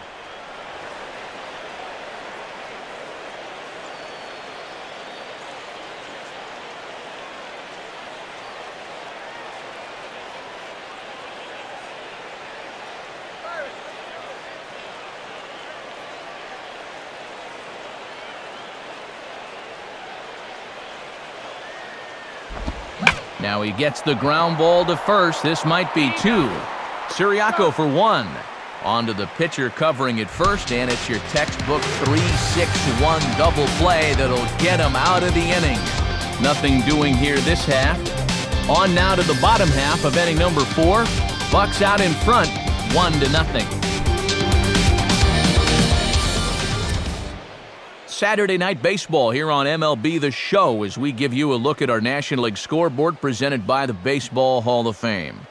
Now he gets the ground ball to first. This might be 2. Siriaco for 1. On to the pitcher covering at first, and it's your textbook 3-6-1 double play that'll get him out of the inning. Nothing doing here this half. On now to the bottom half of inning number 4. Bucks out in front, 1-0. Saturday Night Baseball here on MLB The Show as we give you a look at our National League scoreboard presented by the Baseball Hall of Fame.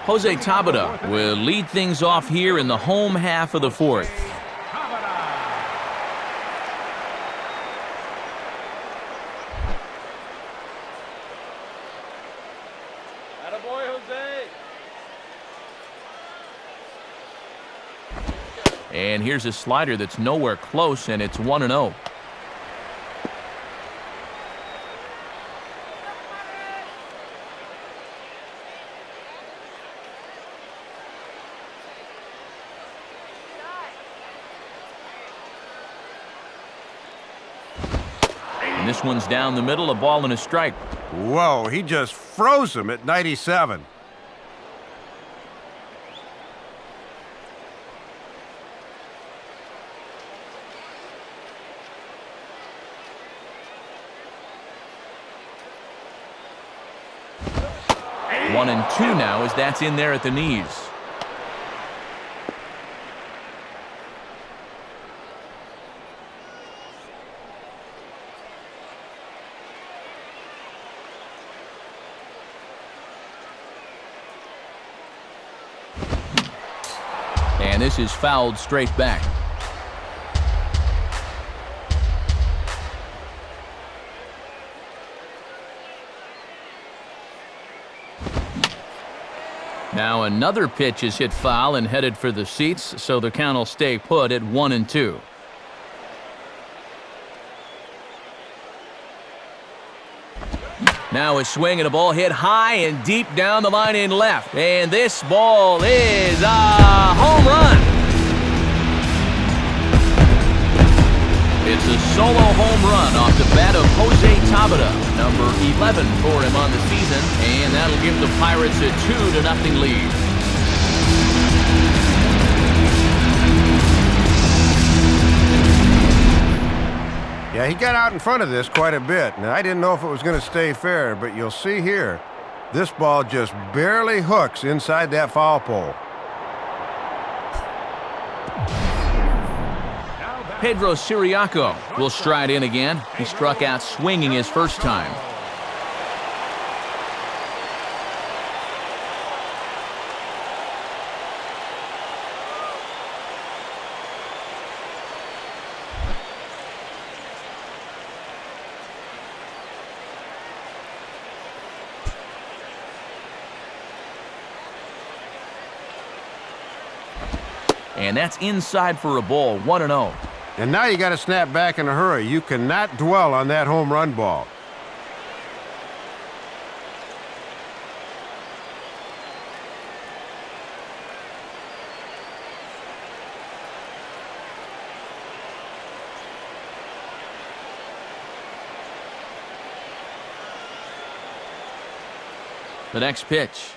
Jose Tabata will lead things off here in the home half of the 4th. Attaboy, Jose. And here's a slider that's nowhere close, and it's 1-0. And this one's down the middle, a ball and a strike. Whoa, he just froze him at 97. One and 2 now as that's in there at the knees. And this is fouled straight back. Now another pitch is hit foul and headed for the seats, so the count will stay put at 1-2. Now a swing and a ball hit high and deep down the line in left. And this ball is a home run. It's a solo home run off the bat of Jose Tabata, number 11 for him on the season, and that'll give the Pirates a 2-0 lead. Yeah, he got out in front of this quite a bit. Now, I didn't know if it was going to stay fair, but you'll see here, this ball just barely hooks inside that foul pole. Pedro Siriaco will stride in again. He struck out swinging his first time. And that's inside for a ball, 1-0. And now you got to snap back in a hurry. You cannot dwell on that home run ball. The next pitch.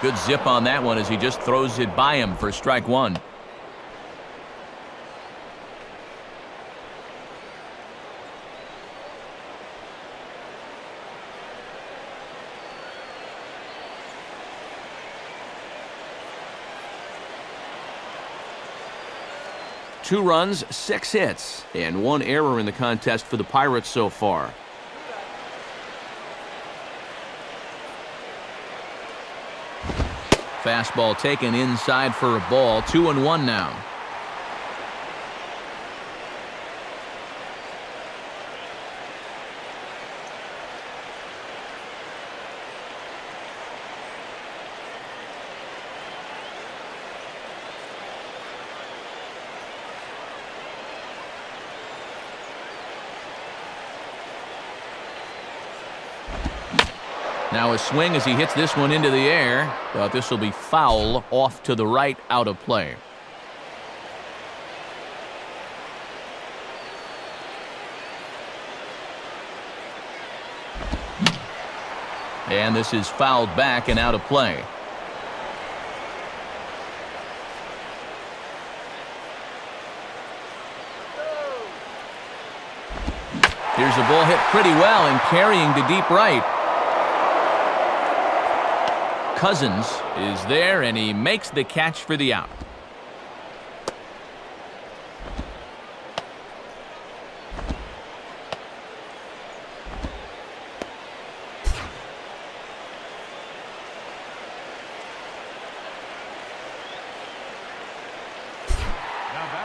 Good zip on that one as he just throws it by him for strike one. Two runs, 6 hits, and 1 error in the contest for the Pirates so far. Fastball taken inside for a ball, 2-1 now. Now a swing as he hits this one into the air, but this will be foul off to the right, out of play. And this is fouled back and out of play. Here's a ball hit pretty well and carrying to deep right. Cousins is there, and he makes the catch for the out.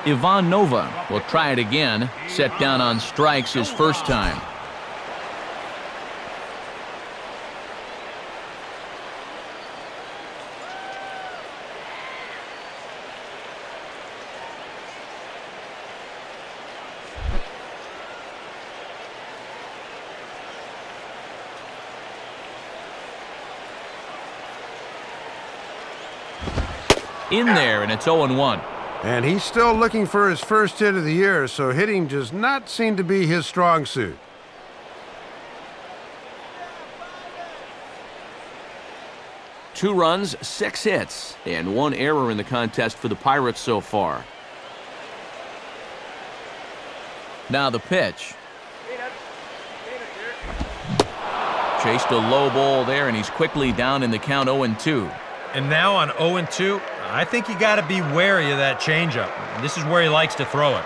Ivan Nova will try it again, set down on strikes his first time. In there, and it's 0-1. And he's still looking for his first hit of the year, so hitting does not seem to be his strong suit. Two runs, 6 hits, and 1 error in the contest for the Pirates so far. Now the pitch. Chased a low ball there, and he's quickly down in the count 0-2. And now on 0-2, I think you got to be wary of that changeup. This is where he likes to throw it.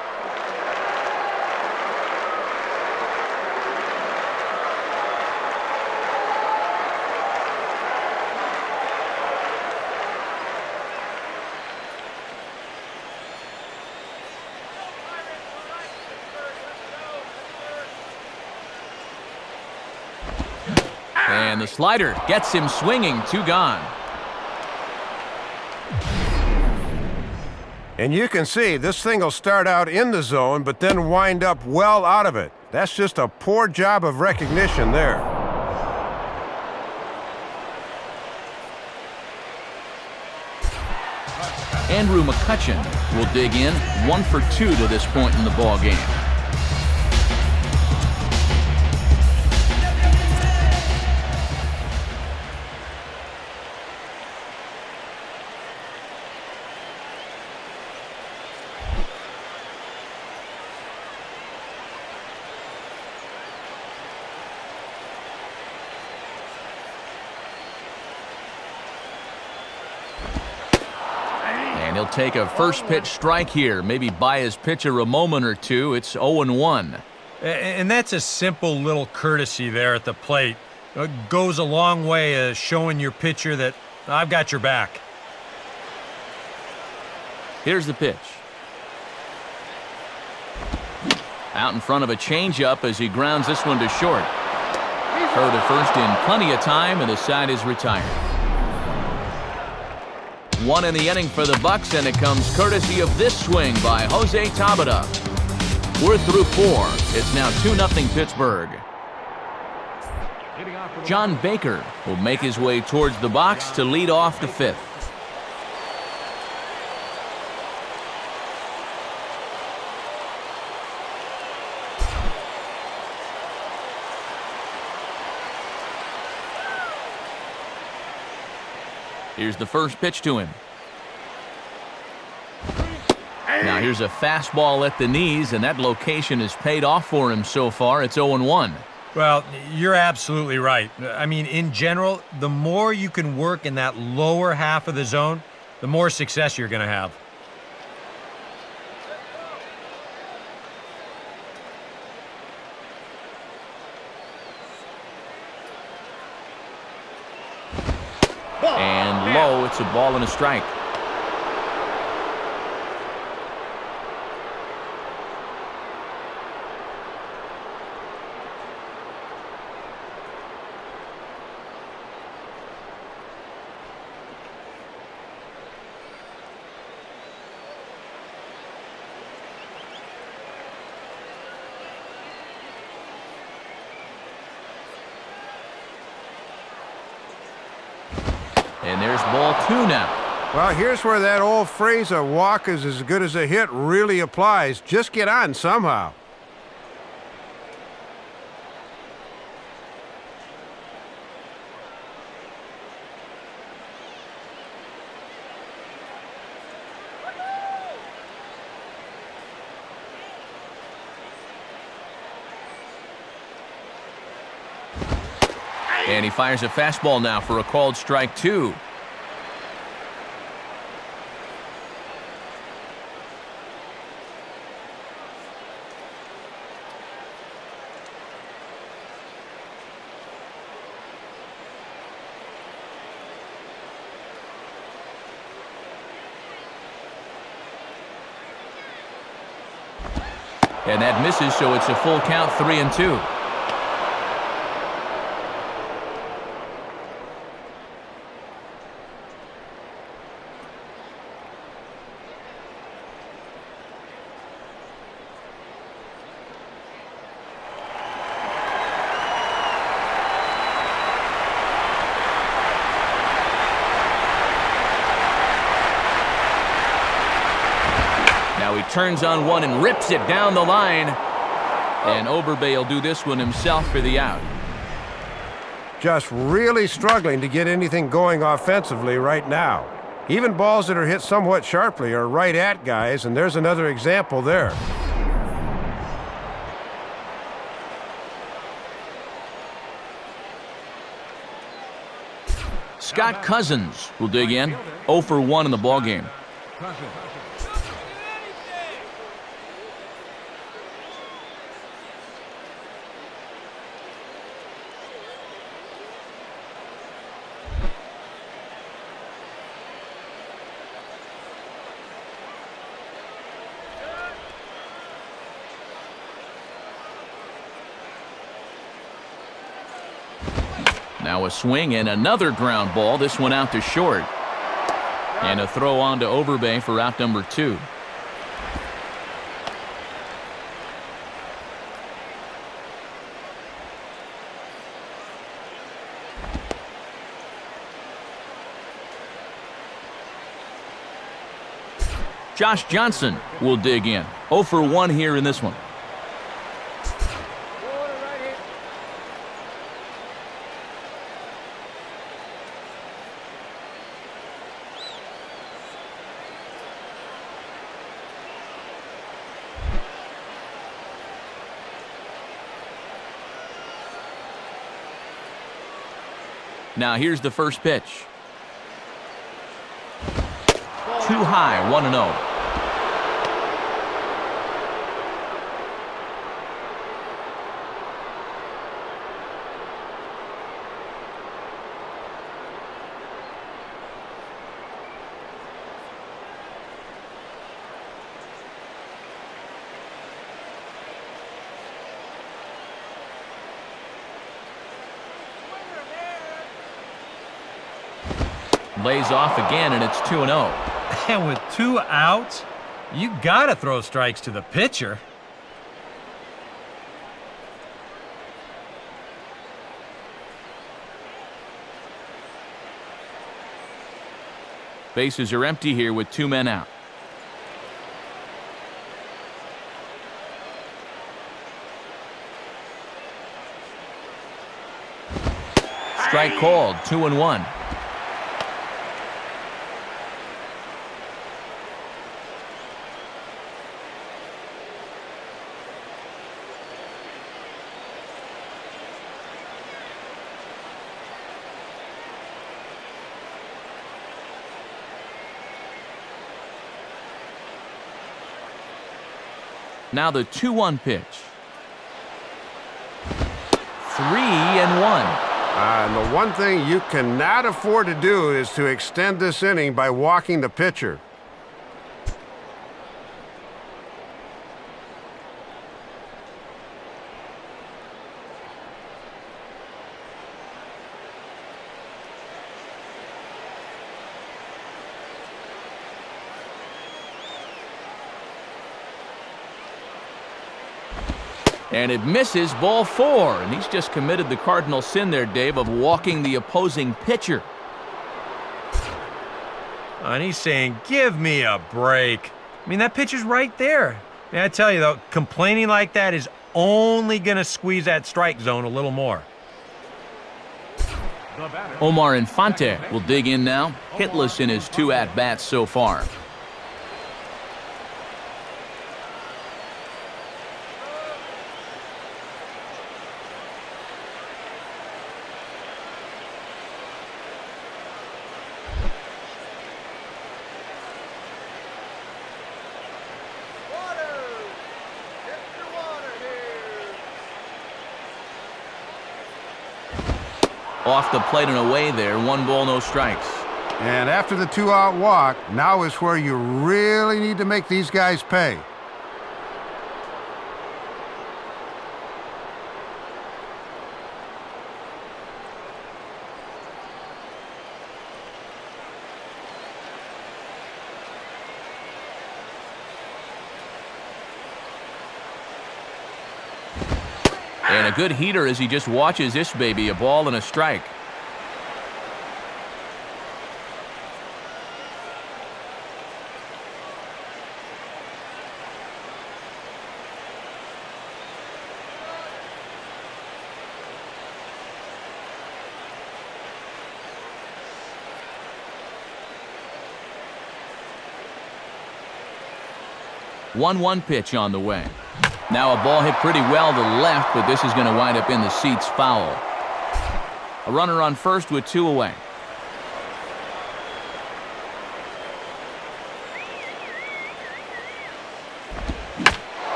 And the slider gets him swinging, 2 gone. And you can see this thing will start out in the zone, but then wind up well out of it. That's just a poor job of recognition there. Andrew McCutchen will dig in, 1 for 2 to this point in the ball game. He'll take a first pitch strike here, maybe buy his pitcher a moment or two. It's 0-1. And that's a simple little courtesy there at the plate. It goes a long way showing your pitcher that I've got your back. Here's the pitch. Out in front of a changeup as he grounds this one to short. Throw to first in plenty of time, and the side is retired. One in the inning for the Bucks, and it comes courtesy of this swing by Jose Tabata. We're through 4. It's now 2-0 Pittsburgh. John Baker will make his way towards the box to lead off the 5th. Here's the first pitch to him. Now here's a fastball at the knees, and that location has paid off for him so far. It's 0-1. Well, you're absolutely right. I mean, in general, the more you can work in that lower half of the zone, the more success you're going to have. And low, it's a ball and a strike. And there's ball 2 now. Well, here's where that old phrase, a walk is as good as a hit, really applies. Just get on somehow. And he fires a fastball now for a called strike 2. And that misses, so it's a full count, 3-2. Now he turns on one and rips it down the line. And Overbay will do this one himself for the out. Just really struggling to get anything going offensively right now. Even balls that are hit somewhat sharply are right at guys, and there's another example there. Scott Cousins will dig in. 0 for 1 in the ballgame. Now a swing and another ground ball. This one out to short. And a throw on to Overbay for out number 2. Josh Johnson will dig in. 0 for 1 here in this one. Now here's the first pitch. Too high, 1-0. Lays off again, and it's 2-0. And with 2 outs, you gotta throw strikes to the pitcher. Bases are empty here with 2 men out. Strike called, 2-1. Now the 2-1 pitch. 3-1. And the one thing you cannot afford to do is to extend this inning by walking the pitcher. And it misses, ball 4. And he's just committed the cardinal sin there, Dave, of walking the opposing pitcher. And he's saying, give me a break. I mean, that pitcher's right there. I mean, I tell you, though, complaining like that is only going to squeeze that strike zone a little more. Omar Infante will dig in now, hitless in his 2 at-bats so far. Off the plate and away there, 1 ball, no strikes. And after the 2-out walk, now is where you really need to make these guys pay. And a good heater as he just watches this baby, a ball and a strike. One pitch on the way. Now a ball hit pretty well to left, but this is going to wind up in the seats foul. A runner on first with 2 away.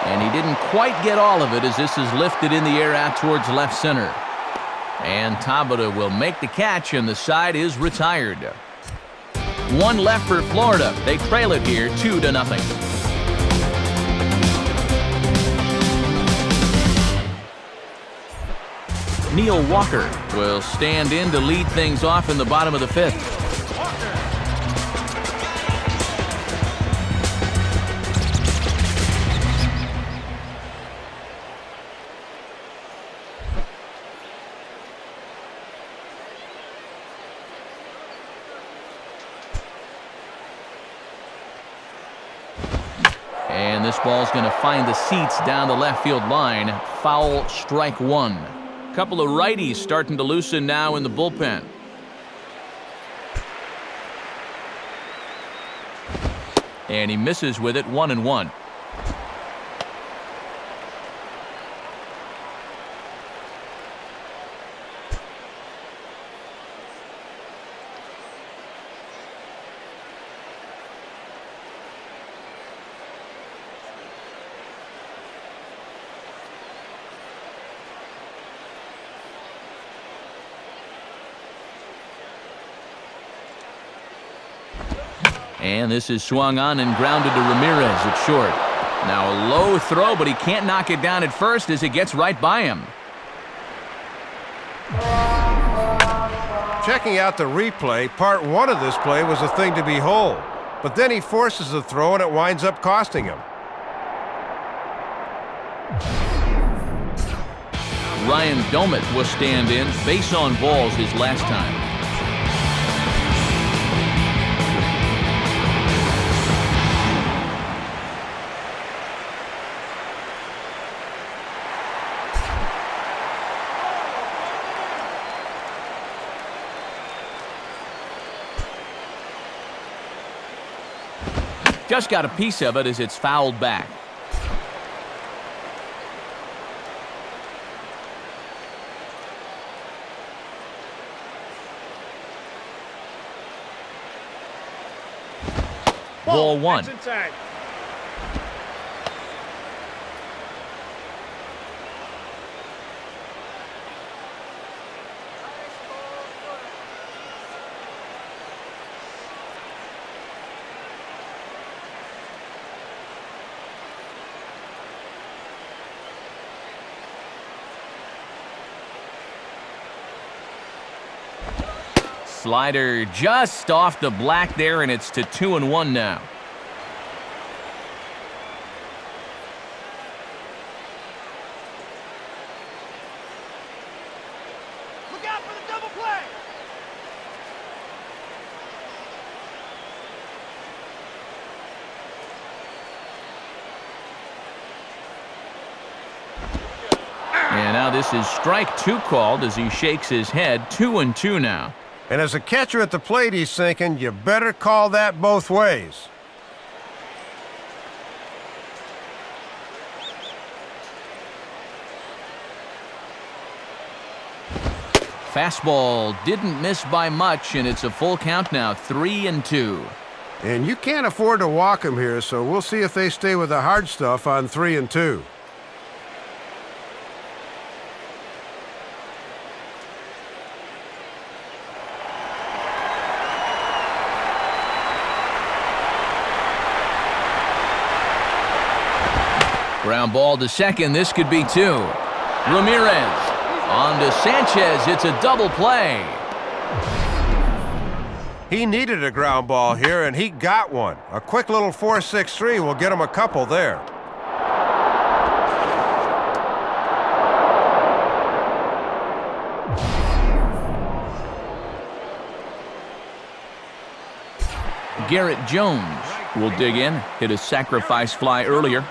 And he didn't quite get all of it as this is lifted in the air out towards left center. And Tabata will make the catch, and the side is retired. 1 left for Florida. They trail it here 2-0. Neil Walker will stand in to lead things off in the bottom of the 5th. And this ball's going to find the seats down the left field line. Foul, strike 1. Couple of righties starting to loosen now in the bullpen. And he misses with it, 1-1. And this is swung on and grounded to Ramirez at short. Now a low throw, but he can't knock it down at first as it gets right by him. Checking out the replay, part one of this play was a thing to behold. But then he forces the throw and it winds up costing him. Ryan Domit will stand in, base on balls his last time. Just got a piece of it as it's fouled back. Ball one. That's inside. Slider just off the black there, and it's to 2-1 now. Look out for the double play. And now this is strike two called as he shakes his head. 2-2 now. And as a catcher at the plate, he's thinking, you better call that both ways. Fastball didn't miss by much, and it's a full count now, 3-2. And you can't afford to walk him here, so we'll see if they stay with the hard stuff on 3-2. Ground ball to second. This could be two. Ramirez on to Sanchez. It's a double play. He needed a ground ball here, and he got one. A quick little 4-6-3 will get him a couple there. Garrett Jones will dig in. Hit a sacrifice fly earlier.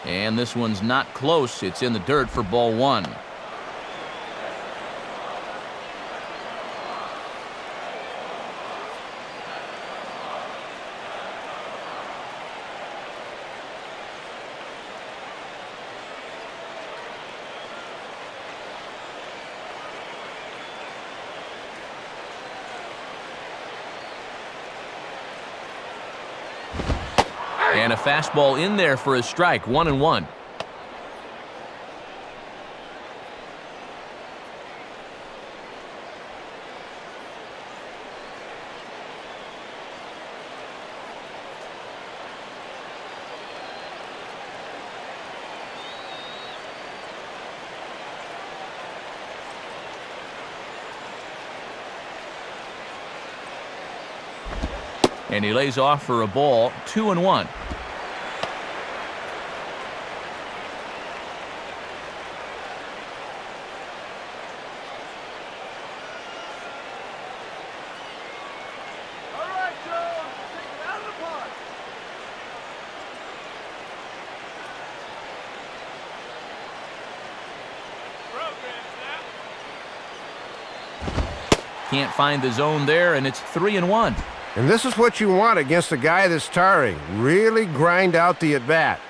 And this one's not close. It's in the dirt for ball one. And a fastball in there for a strike, 1-1. And he lays off for a ball, 2-1. Can't find the zone there, and it's 3-1. And this is what you want against a guy that's tiring. Really grind out the at-bat.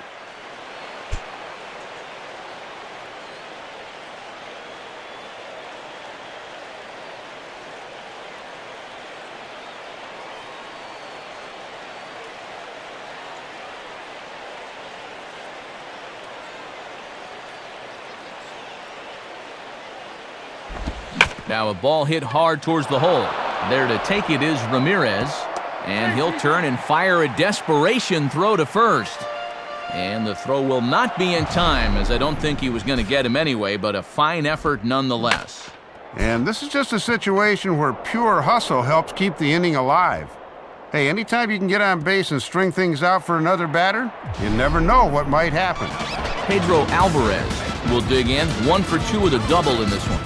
Now a ball hit hard towards the hole. There to take it is Ramirez, and he'll turn and fire a desperation throw to first. And the throw will not be in time, as I don't think he was going to get him anyway, but a fine effort nonetheless. And this is just a situation where pure hustle helps keep the inning alive. Hey, anytime you can get on base and string things out for another batter, you never know what might happen. Pedro Alvarez will dig in, 1 for 2 with a double in this one.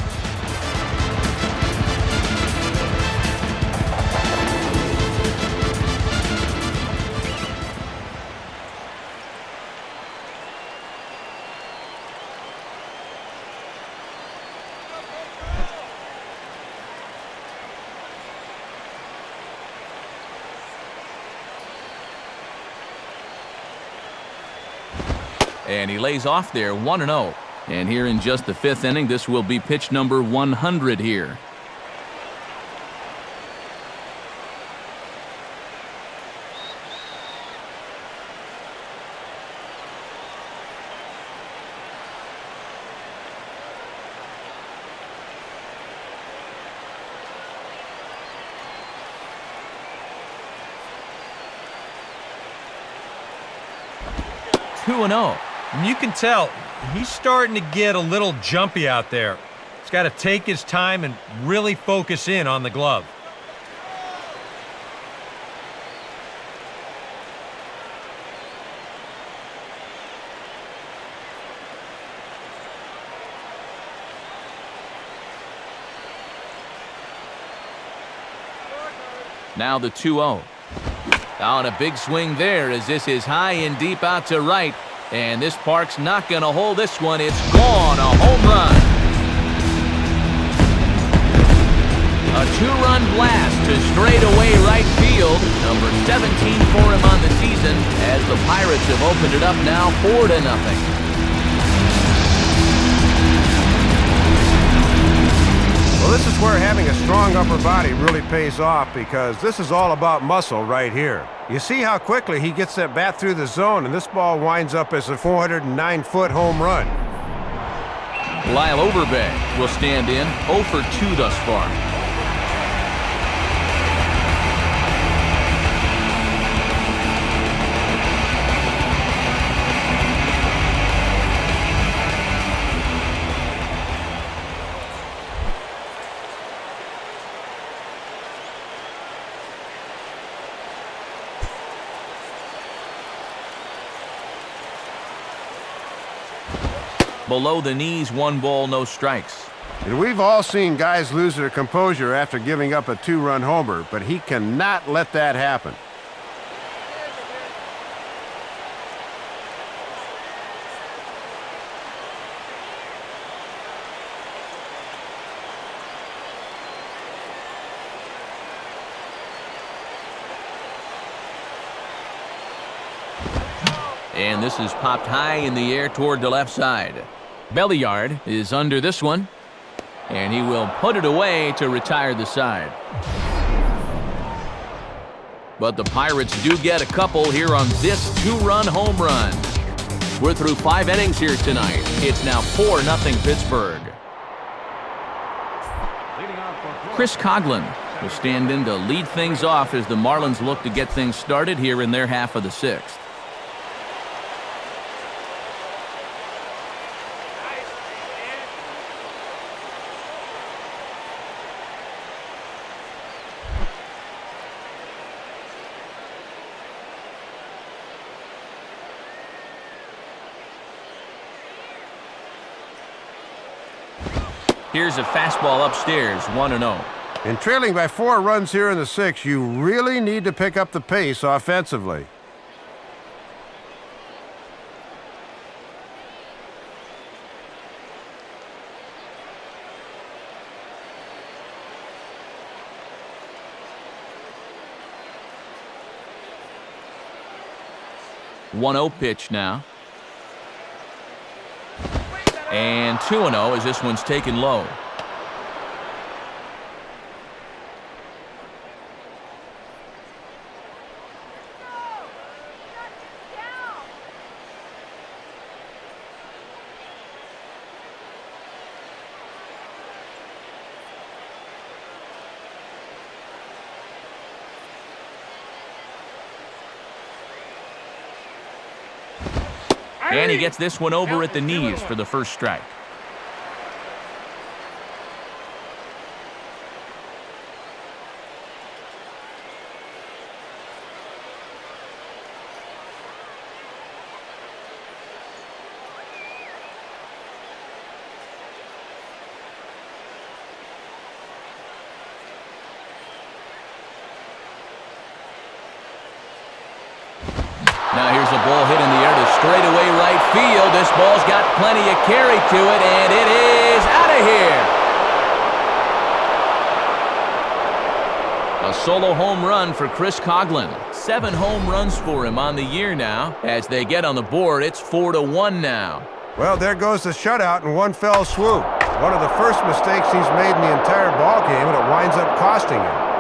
And he lays off there, 1-0. And here in just the 5th inning, this will be pitch number 100 here. Two and 0. And you can tell he's starting to get a little jumpy out there. He's got to take his time and really focus in on the glove. Now the 2-0. On a big swing there, as this is high and deep out to right. And this park's not going to hold this one. It's gone. A home run. A 2-run blast to straightaway right field. Number 17 for him on the season, as the Pirates have opened it up now 4-0. Well, this is where having a strong upper body really pays off, because this is all about muscle right here. You see how quickly he gets that bat through the zone, and this ball winds up as a 409-foot home run. Lyle Overbay will stand in, 0 for 2 thus far. Below the knees, 1 ball, no strikes. And we've all seen guys lose their composure after giving up a 2-run homer, but he cannot let that happen. And this is popped high in the air toward the left side. Belliard is under this one, and he will put it away to retire the side. But the Pirates do get a couple here on this 2-run home run. We're through 5 innings here tonight. It's now 4-0 Pittsburgh. Chris Coughlin will stand in to lead things off as the Marlins look to get things started here in their half of the 6th. Here's a fastball upstairs, 1-0. In trailing by 4 runs here in the 6th, you really need to pick up the pace offensively. One 1-0 pitch now. And 2-0 as this one's taken low. And he gets this one over at the knees for the first strike. Now here's a ball hit in the air to straightaway right field. This ball's got plenty of carry to it, and it is out of here. A solo home run for Chris Coughlin. 7 home runs for him on the year now. As they get on the board, it's 4-1 now. Well, there goes the shutout in one fell swoop. One of the first mistakes he's made in the entire ball game, and it winds up costing him.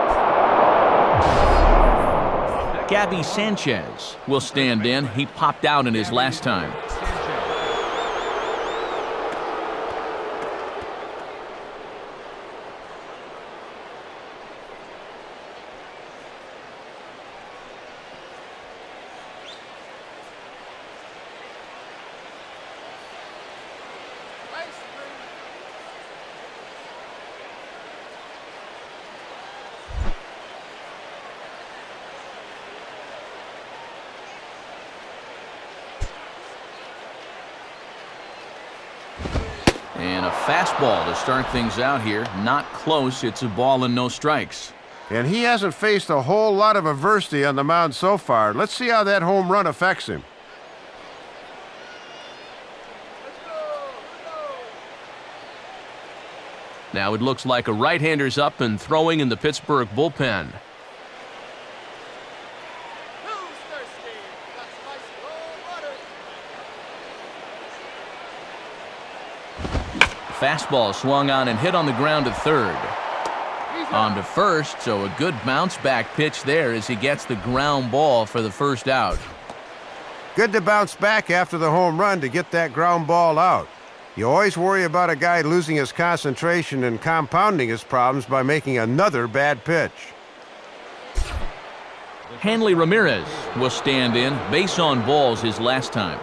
Gabby Sanchez will stand in. He popped out in his last time. And a fastball to start things out here. Not close. It's a ball and no strikes. And he hasn't faced a whole lot of adversity on the mound so far. Let's see how that home run affects him. Now it looks like a right-hander's up and throwing in the Pittsburgh bullpen. Fastball swung on and hit on the ground to third. On to first, so a good bounce-back pitch there as he gets the ground ball for the first out. Good to bounce back after the home run to get that ground ball out. You always worry about a guy losing his concentration and compounding his problems by making another bad pitch. Hanley Ramirez will stand in. Base on balls his last time.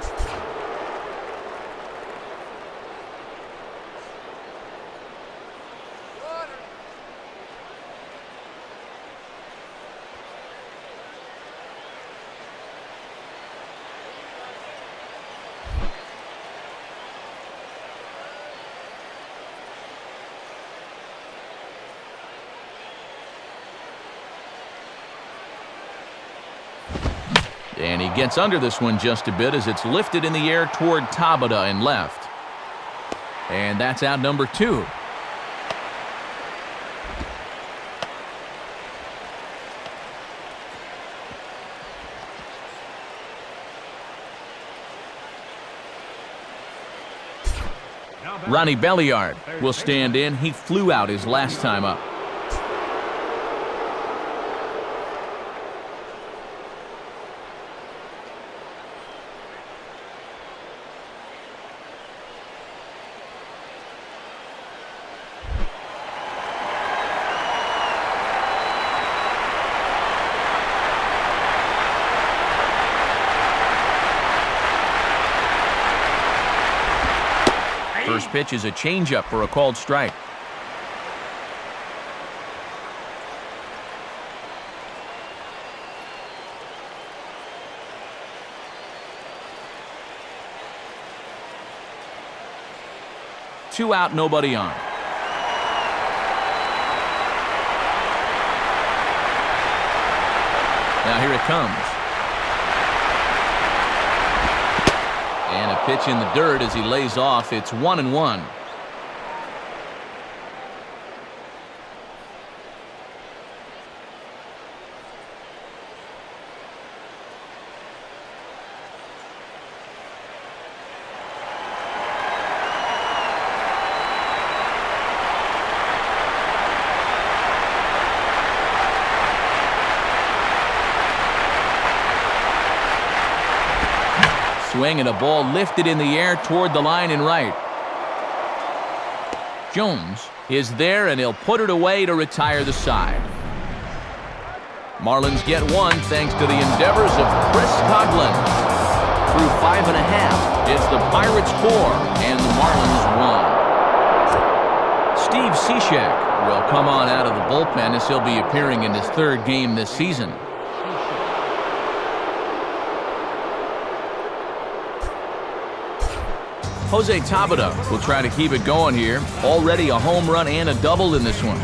And he gets under this one just a bit as it's lifted in the air toward Tabata and left. And that's out number 2. Ronnie Belliard will stand in. He flew out his last time up. First pitch is a changeup for a called strike. Two out, nobody on. Now here it comes. And a pitch in the dirt as he lays off. It's 1-1. Swing and a ball lifted in the air toward the line and right. Jones is there and he'll put it away to retire the side. Marlins get one thanks to the endeavors of Chris Coughlin. through 5.5. It's the Pirates 4 and the Marlins 1. Steve Cishek will come on out of the bullpen as he'll be appearing in his third game this season. Jose Tabata will try to keep it going here. Already a home run and a double in this one.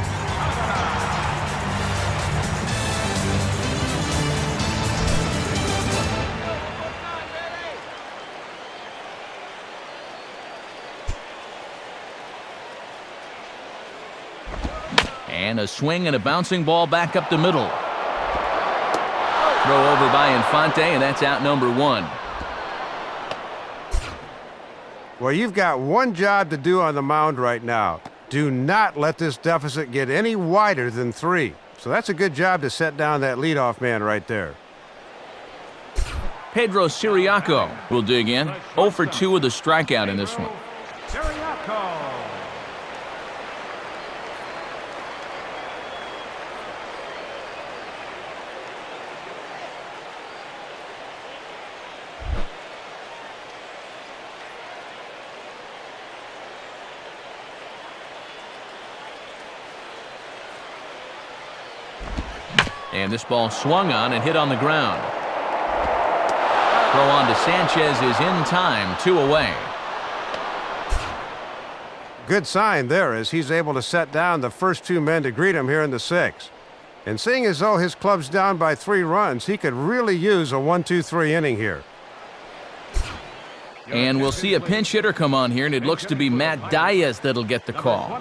And a swing and a bouncing ball back up the middle. Throw over by Infante, and that's out number 1. Well, you've got one job to do on the mound right now. Do not let this deficit get any wider than 3. So that's a good job to set down that leadoff man right there. Pedro Siriaco will dig in. 0 for 2 with a strikeout in this one. And this ball swung on and hit on the ground. Throw on to Sanchez is in time, 2 away. Good sign there as he's able to set down the first 2 men to greet him here in the 6th. And seeing as though his club's down by 3 runs, he could really use a 1-2-3 inning here. And we'll see a pinch hitter come on here, and it looks to be Matt Diaz that'll get the call.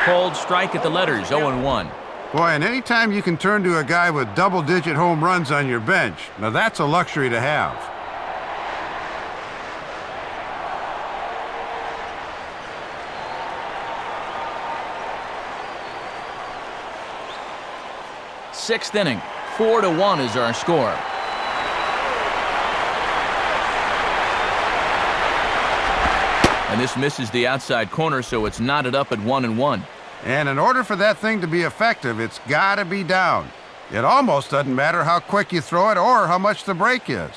Cold strike at the letters, 0-1. Boy, and anytime you can turn to a guy with double-digit home runs on your bench, now that's a luxury to have. Sixth inning, 4-1 is our score. And this misses the outside corner, so it's knotted up at 1-1. And in order for that thing to be effective, it's got to be down. It almost doesn't matter how quick you throw it or how much the break is.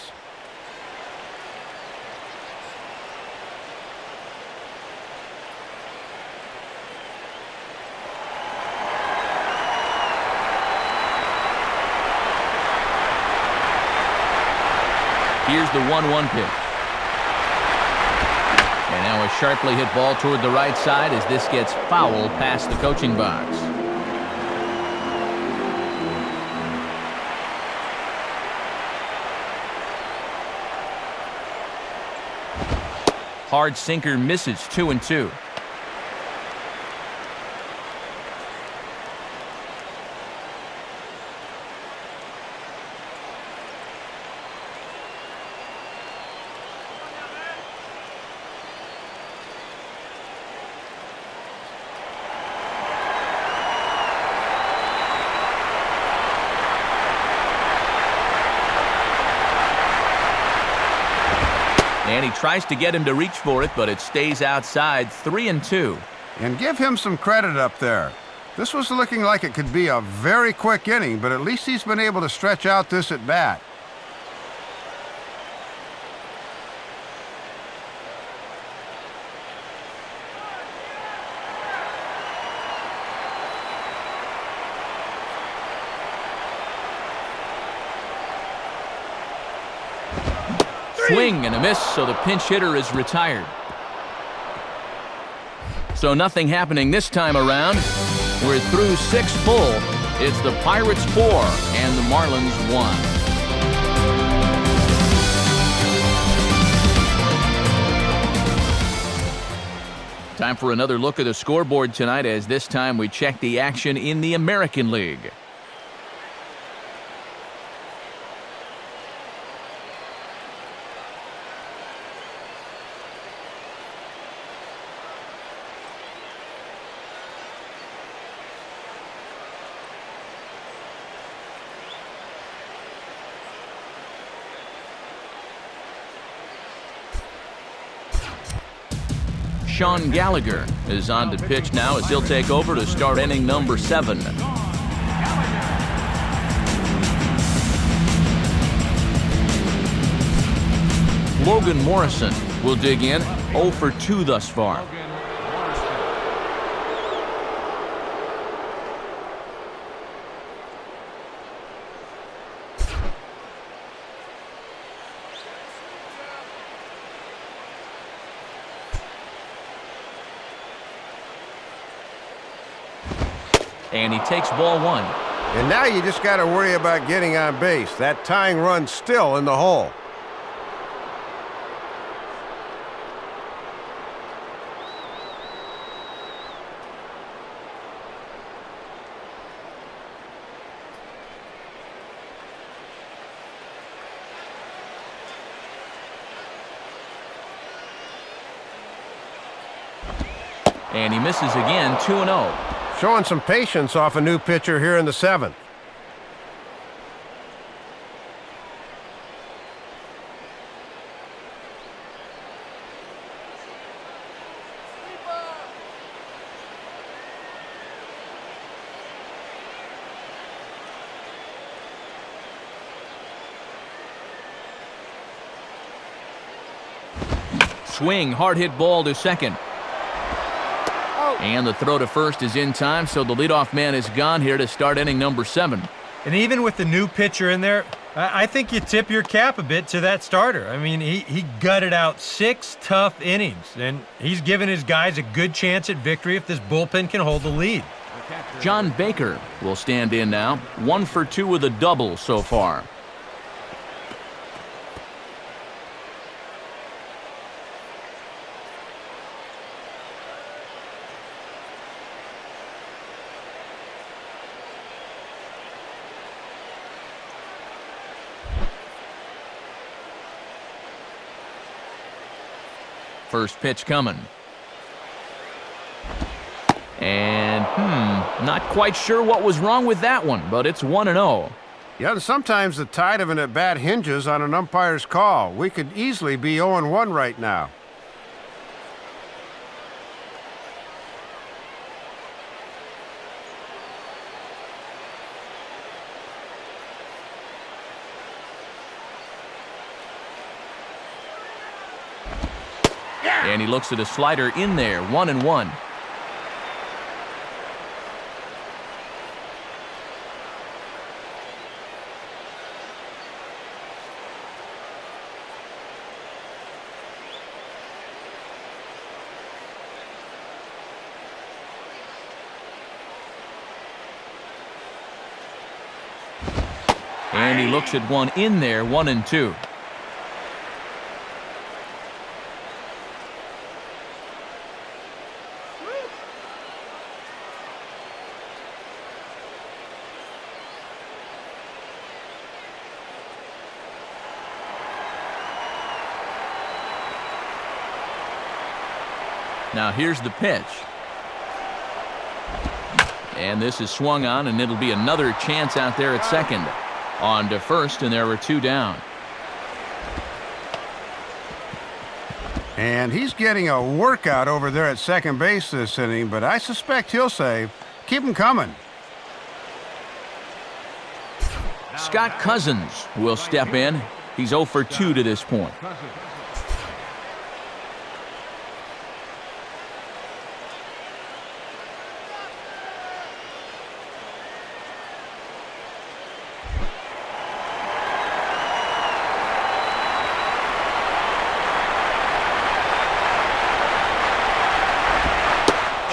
Here's the 1-1 pitch. And now a sharply hit ball toward the right side as this gets foul past the coaching box. Hard sinker misses, 2-2. And he tries to get him to reach for it, but it stays outside, 3-2. And give him some credit up there. This was looking like it could be a very quick inning, but at least he's been able to stretch out this at bat. Swing and a miss, so the pinch hitter is retired. So nothing happening this time around. We're through 6 full. It's the Pirates 4 and the Marlins 1. Time for another look at the scoreboard tonight, as this time we check the action in the American League. Sean Gallagher is on to pitch now as he'll take over to start inning number 7. Logan Morrison will dig in, 0 for 2 thus far. And he takes ball 1. And now you just got to worry about getting on base. That tying run's still in the hole. And he misses again, 2-0. Showing some patience off a new pitcher here in the 7th. Swing, hard hit ball to second. And the throw to first is in time, so the leadoff man is gone here to start inning number 7. And even with the new pitcher in there, I think you tip your cap a bit to that starter. I mean, he gutted out 6 tough innings, and he's given his guys a good chance at victory if this bullpen can hold the lead. John Baker will stand in now, 1 for 2 with a double so far. First pitch coming. And, not quite sure what was wrong with that one, but it's 1-0. Yeah, sometimes the tide of an at-bat hinges on an umpire's call. We could easily be 0-1 right now. And he looks at a slider in there, 1-1. And he looks at one in there, 1-2. Now here's the pitch. And this is swung on, and it'll be another chance out there at second. On to first, and there were 2 down. And he's getting a workout over there at second base this inning, but I suspect he'll say, keep him coming. Scott Cousins will step in. He's 0 for 2 to this point.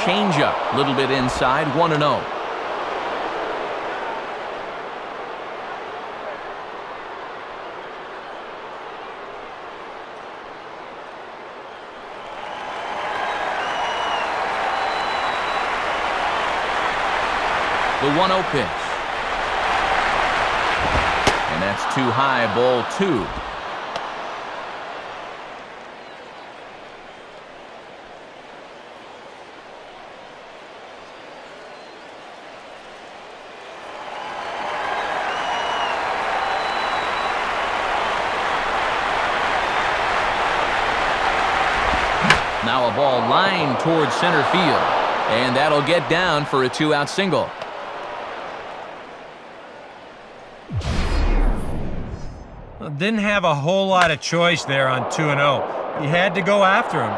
Changeup, a little bit inside, 1-0. The 1-0 pitch. And that's too high, ball 2. Now a ball lined towards center field. And that'll get down for a 2-out single. Didn't have a whole lot of choice there on 2-0. You had to go after him.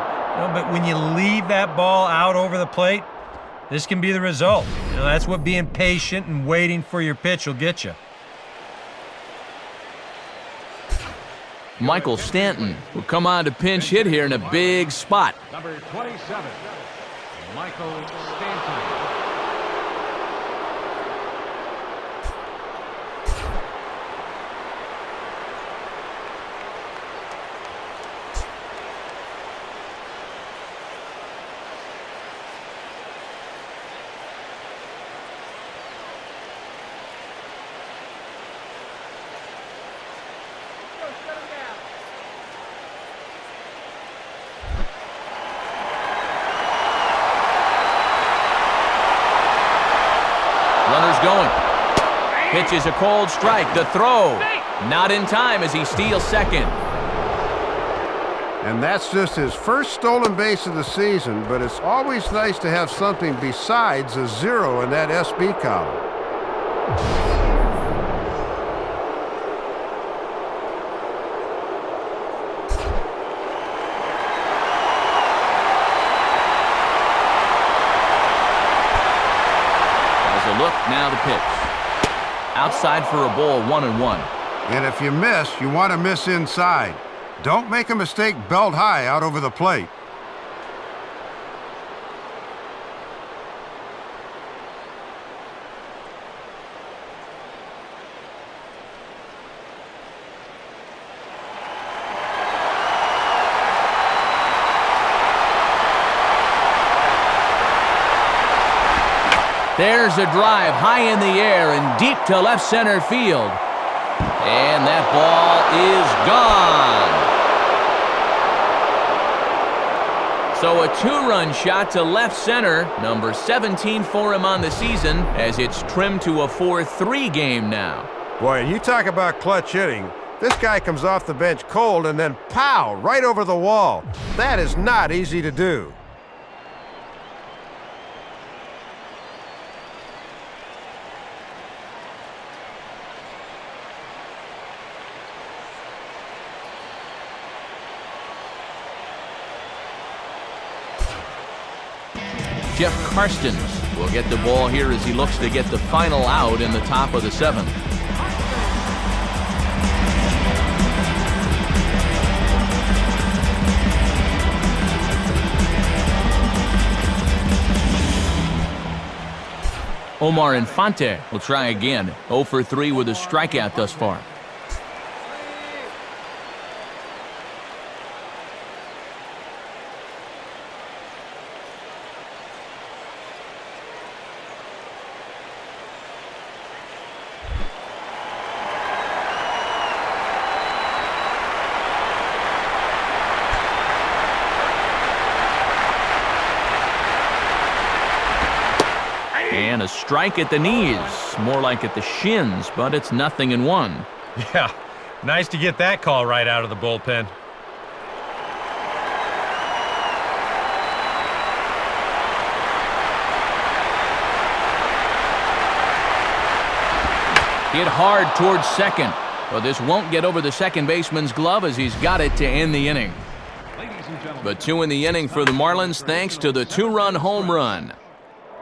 But when you leave that ball out over the plate, this can be the result. That's what being patient and waiting for your pitch will get you. Michael Stanton will come on to pinch hit here in a big spot. Number 27, Michael Stanton. Runner's going. Pitch is a cold strike. The throw. Not in time as he steals second. And that's just his first stolen base of the season, but it's always nice to have something besides a 0 in that SB column. Look, now the pitch. Outside for a ball, 1-1. And if you miss, you want to miss inside. Don't make a mistake belt high out over the plate. There's a drive high in the air and deep to left center field. And that ball is gone. So a 2-run shot to left center, number 17 for him on the season, as it's trimmed to a 4-3 game now. Boy, and you talk about clutch hitting. This guy comes off the bench cold and then pow, right over the wall. That is not easy to do. Jeff Karstens will get the ball here as he looks to get the final out in the top of the 7th. Omar Infante will try again. 0 for 3 with a strikeout thus far. And a strike at the knees, more like at the shins, but it's 0-1. Yeah, nice to get that call right out of the bullpen. Hit hard towards second, but this won't get over the second baseman's glove as he's got it to end the inning. But 2 in the inning for the Marlins thanks to the 2-run home run.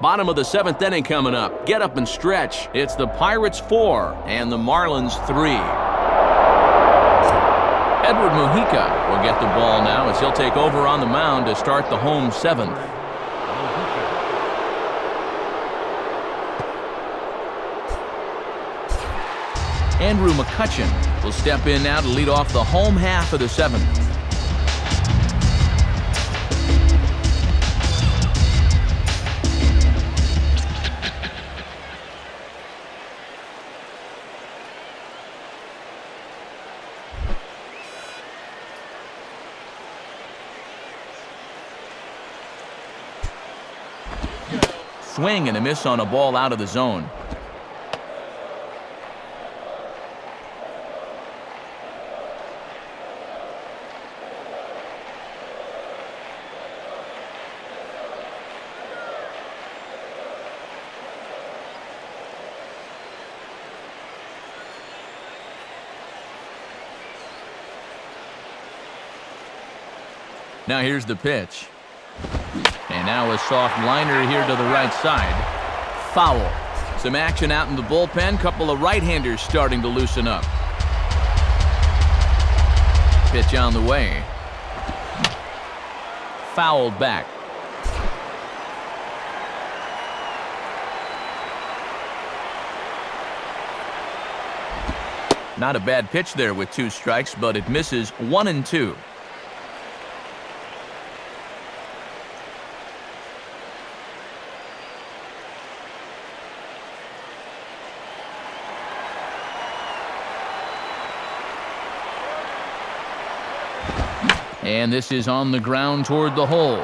Bottom of the 7th inning coming up. Get up and stretch. It's the Pirates 4 and the Marlins 3. Edward Mujica will get the ball now as he'll take over on the mound to start the home 7th. Andrew McCutchen will step in now to lead off the home half of the 7th. Swing and a miss on a ball out of the zone. Now here's the pitch. And now a soft liner here to the right side. Foul. Some action out in the bullpen. Couple of right-handers starting to loosen up. Pitch on the way. Fouled back. Not a bad pitch there with 2 strikes, but it misses 1-2. And this is on the ground toward the hole.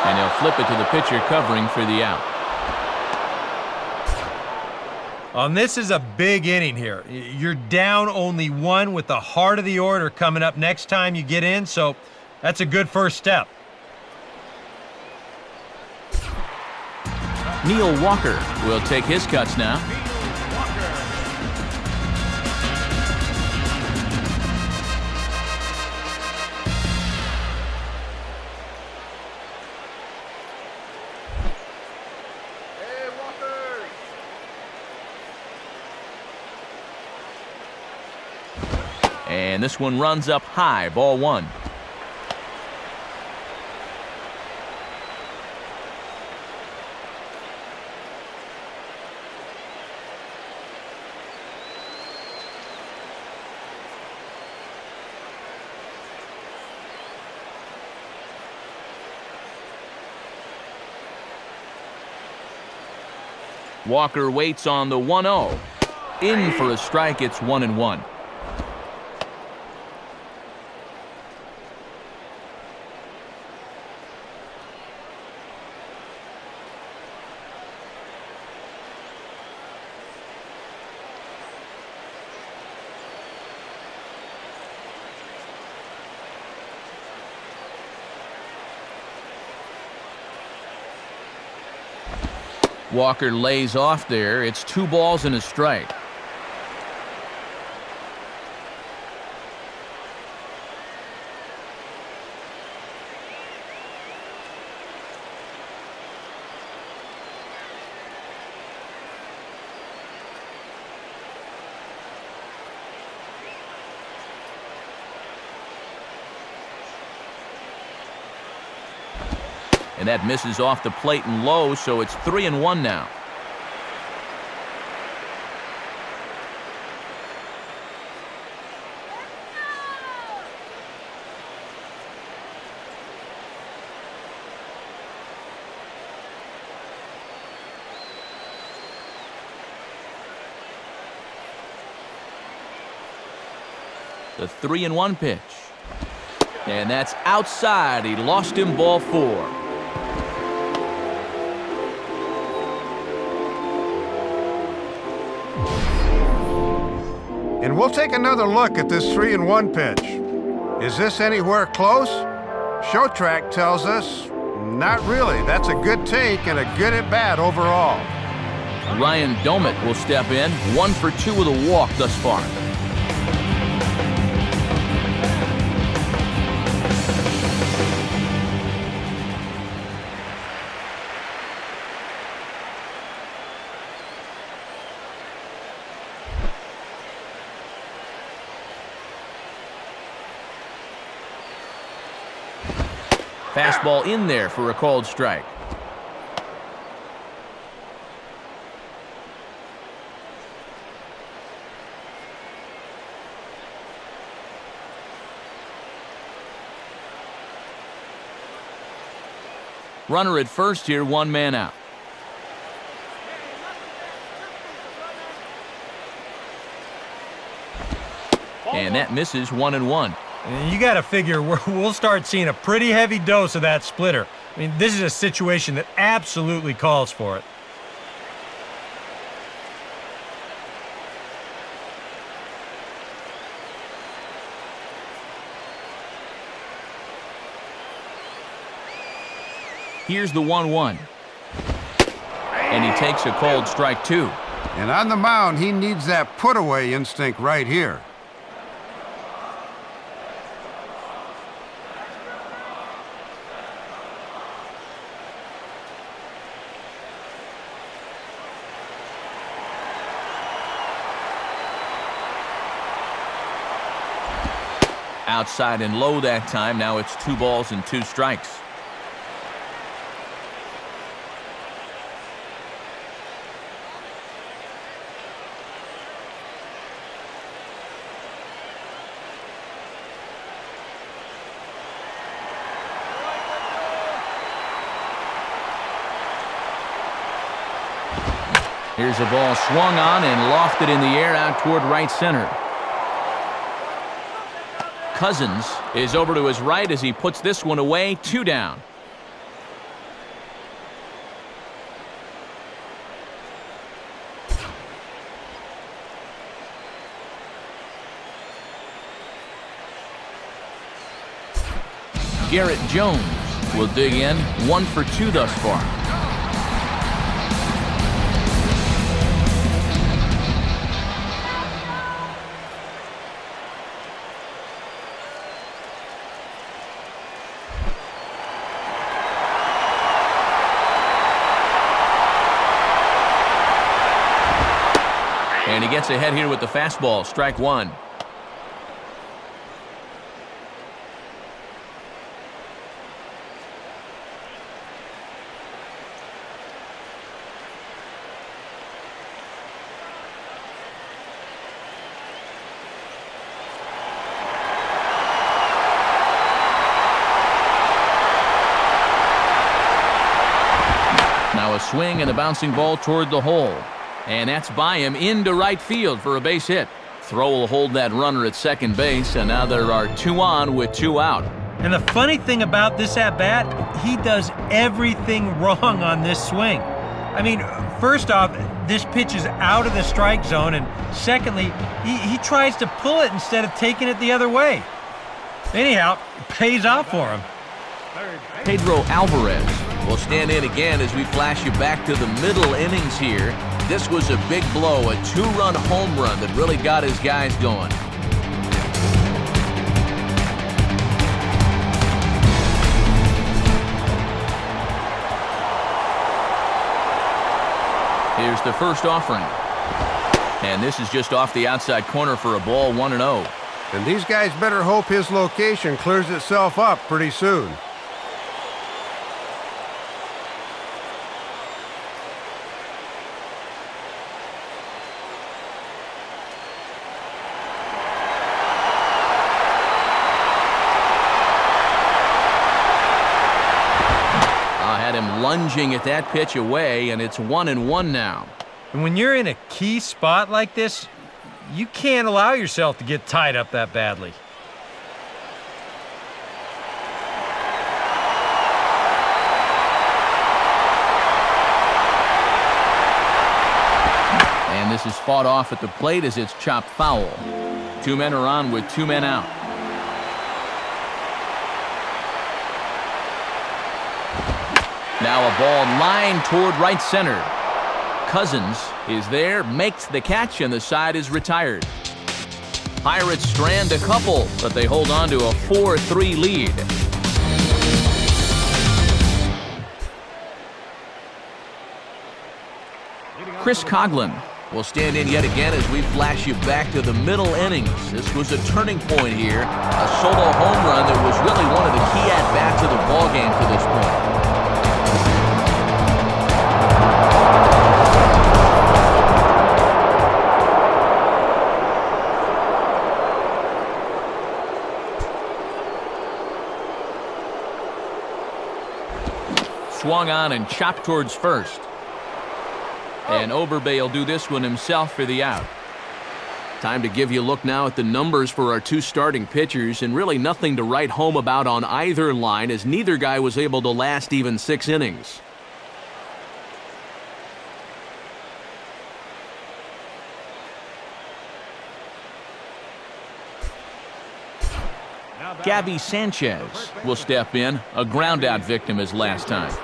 And he'll flip it to the pitcher covering for the out. This is a big inning here. You're down only 1 with the heart of the order coming up next time you get in, so that's a good first step. Neil Walker will take his cuts now. And this one runs up high, ball 1. Walker waits on the 1-0. In for a strike, it's 1-1. Walker lays off there. It's 2 balls and a strike. And that misses off the plate and low, so it's 3-1 now. The 3-1 pitch. And that's outside. He lost him, ball 4. And we'll take another look at this 3-1 pitch. Is this anywhere close? Show track tells us not really. That's a good take and a good at-bat overall. Ryan Domit will step in, 1 for 2 with a walk thus far. Fastball in there for a called strike. Runner at first here, 1 man out. And that misses 1-1. And you got to figure we'll start seeing a pretty heavy dose of that splitter. I mean, this is a situation that absolutely calls for it. Here's the 1-1. And he takes a called strike 2. And on the mound, he needs that put-away instinct right here. Outside and low that time. Now it's 2 balls and 2 strikes. Here's a ball swung on and lofted in the air out toward right center. Cousins is over to his right as he puts this one away. 2 down. Garrett Jones will dig in. 1 for 2 thus far. And he gets ahead here with the fastball. Strike 1. Now a swing and a bouncing ball toward the hole. And that's by him into right field for a base hit. Throw will hold that runner at second base, and now there are 2 on with 2 out. And the funny thing about this at-bat, he does everything wrong on this swing. I mean, first off, this pitch is out of the strike zone, and secondly, he tries to pull it instead of taking it the other way. Anyhow, it pays off for him. Pedro Alvarez will stand in again as we flash you back to the middle innings here. This was a big blow, a 2-run home run that really got his guys going. Here's the first offering. And this is just off the outside corner for a ball, 1-0. And these guys better hope his location clears itself up pretty soon. Lunging at that pitch away, and it's 1-1 now. And when you're in a key spot like this, you can't allow yourself to get tied up that badly. And this is fought off at the plate as it's chopped foul. 2 men are on with 2 men out. Now a ball lined toward right center. Cousins is there, makes the catch, and the side is retired. Pirates strand a couple, but they hold on to a 4-3 lead. Chris Coughlin will stand in yet again as we flash you back to the middle innings. This was a turning point here, a solo home run that was really one of the key at-bats of the ballgame to this point. Swung on and chopped towards first. And Overbay will do this one himself for the out. Time to give you a look now at the numbers for our 2 starting pitchers, and really nothing to write home about on either line as neither guy was able to last even 6 innings. Gabby Sanchez will step in, a ground-out victim as last time.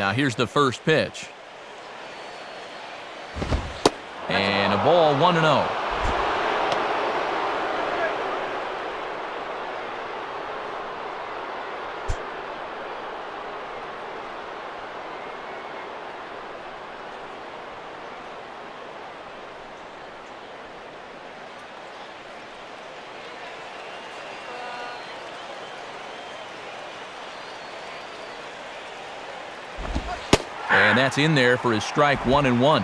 Now here's the first pitch. And a ball 1-0. And that's in there for his strike 1-1.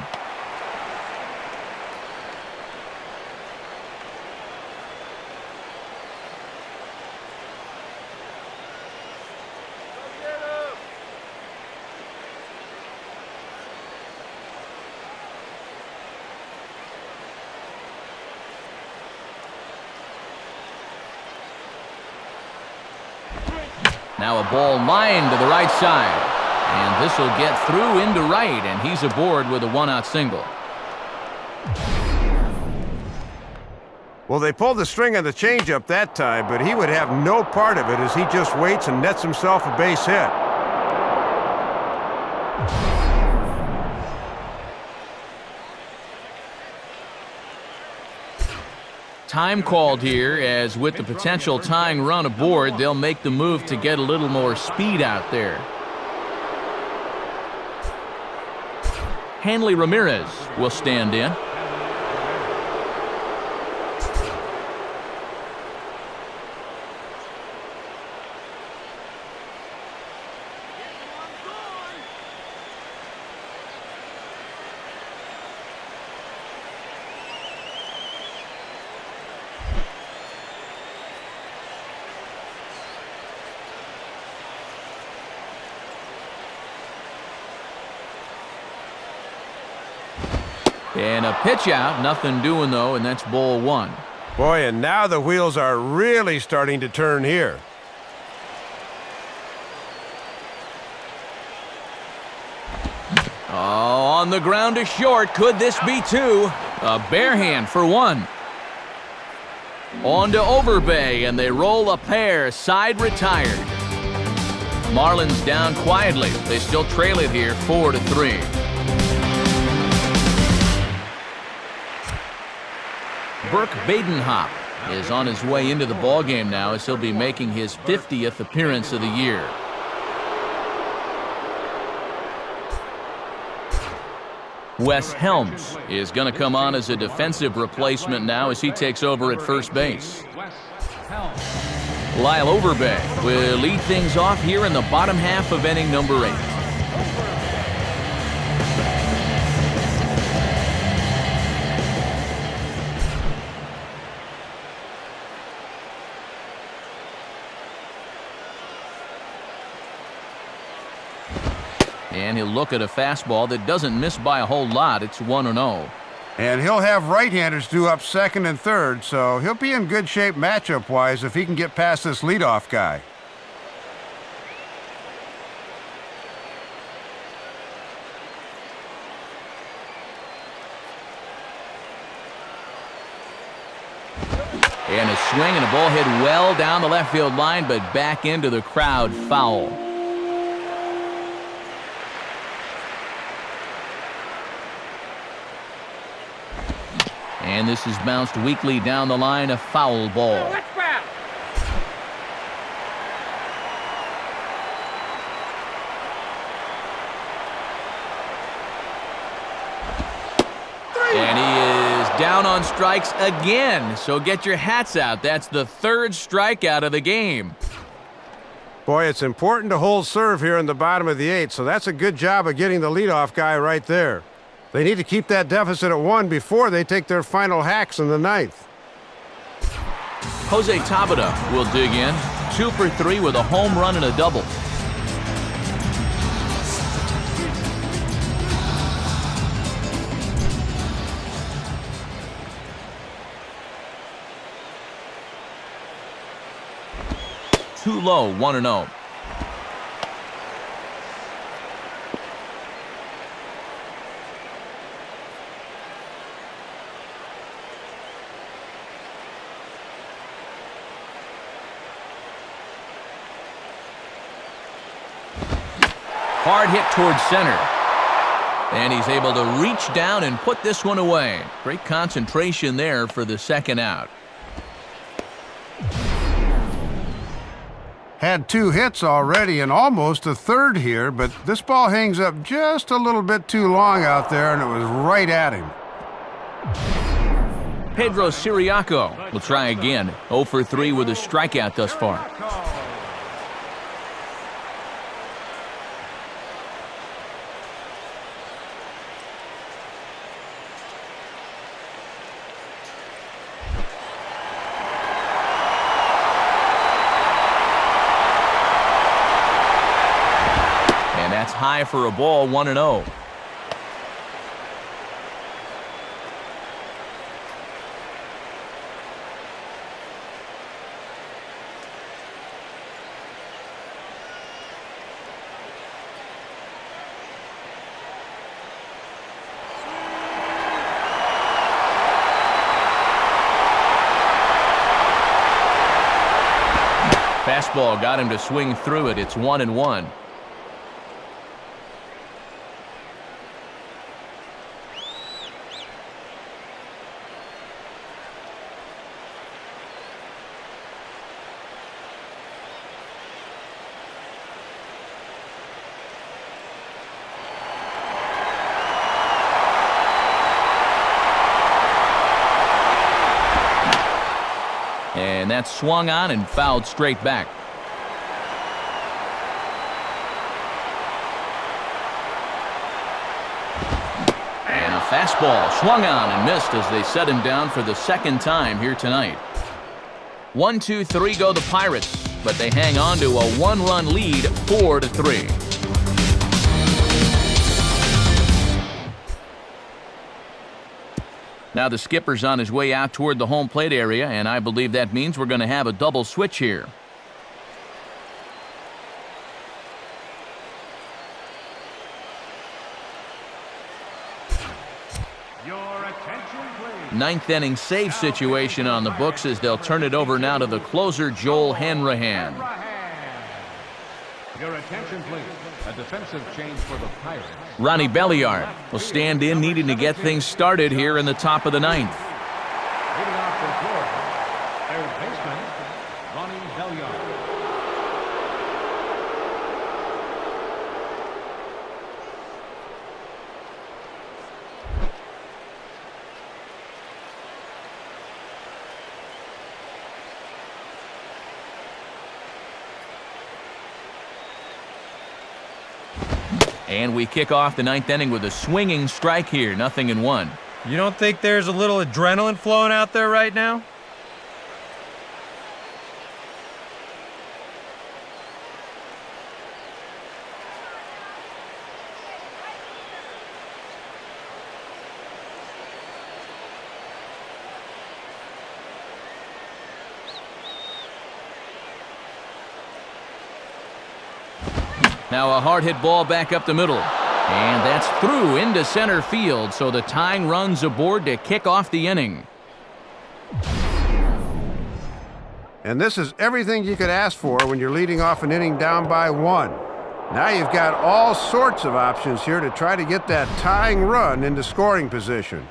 Now a ball lined to the right side. And this will get through into right, and he's aboard with a one-out single. Well, they pulled the string on the changeup that time, but he would have no part of it as he just waits and nets himself a base hit. Time called here, as with the potential tying run aboard, they'll make the move to get a little more speed out there. Hanley Ramirez will stand in. And a pitch out, nothing doing though, and that's ball 1. Boy, and now the wheels are really starting to turn here. Oh, on the ground to short. Could this be 2? A bare hand for 1. On to Overbay, and they roll a pair. Side retired. Marlins down quietly. They still trail it here 4-3. Burke Badenhop is on his way into the ballgame now, as he'll be making his 50th appearance of the year. Wes Helms is going to come on as a defensive replacement now as he takes over at first base. Lyle Overbay will lead things off here in the bottom half of inning number 8. And he'll look at a fastball that doesn't miss by a whole lot. It's 1-0. And he'll have right-handers due up second and third, so he'll be in good shape matchup-wise if he can get past this leadoff guy. And a swing and a ball hit well down the left field line, but back into the crowd, foul. And this is bounced weakly down the line, a foul ball. And he is down on strikes again, so get your hats out. That's the 3rd strikeout of the game. Boy, it's important to hold serve here in the bottom of the 8th, so that's a good job of getting the leadoff guy right there. They need to keep that deficit at 1 before they take their final hacks in the 9th. Jose Tabata will dig in. 2 for 3 with a home run and a double. Too low, 1-0. Hard hit towards center. And he's able to reach down and put this one away. Great concentration there for the second out. Had 2 hits already and almost a third here, but this ball hangs up just a little bit too long out there, and it was right at him. Pedro Siriaco will try again. 0 for 3 with a strikeout thus far. And that's high for a ball, 1-0. Fastball got him to swing through it. It's 1-1. And that's swung on and fouled straight back. And a fastball swung on and missed as they set him down for the second time here tonight. 1-2-3 go the Pirates, but they hang on to a 1-run lead, 4-3. Now the skipper's on his way out toward the home plate area, and I believe that means we're going to have a double switch here. Your attention, please. Ninth inning save situation on the books as they'll turn it over now to the closer, Joel Hanrahan. Your attention, please. A defensive change for the Pirates. Ronnie Belliard will stand in, needing to get things started here in the top of the ninth. Leading off for Florida, third baseman, Ronnie Belliard. And we kick off the ninth inning with a swinging strike here, 0-1. You don't think there's a little adrenaline flowing out there right now? Now a hard hit ball back up the middle. And that's through into center field, so the tying run's aboard to kick off the inning. And this is everything you could ask for when you're leading off an inning down by 1. Now you've got all sorts of options here to try to get that tying run into scoring position.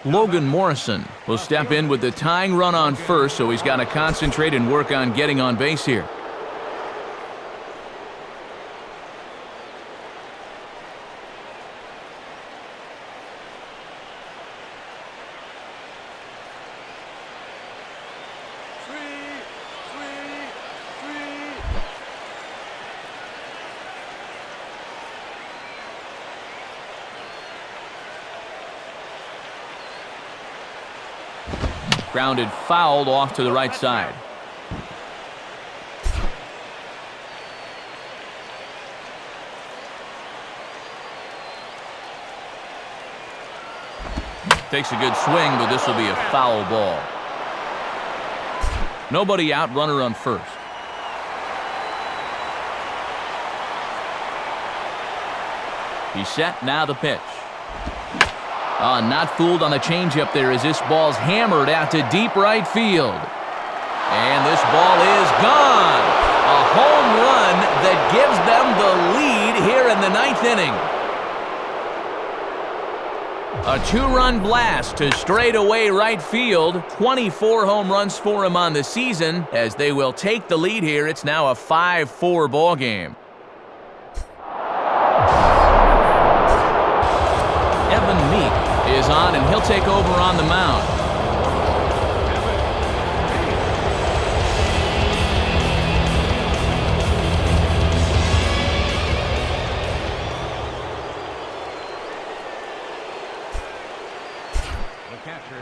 Logan Morrison will step in with the tying run on first, so he's got to concentrate and work on getting on base here. Grounded fouled off to the right side. Takes a good swing, but this will be a foul ball. Nobody out, runner on first. He's set, now the pitch. Not fooled on the changeup there as this ball's hammered out to deep right field. And this ball is gone. A home run that gives them the lead here in the ninth inning. A two-run blast to straightaway right field. 24 home runs for him on the season. As they will take the lead here, it's now a 5-4 ball game. Evan Meek is on, and he'll take over on the mound.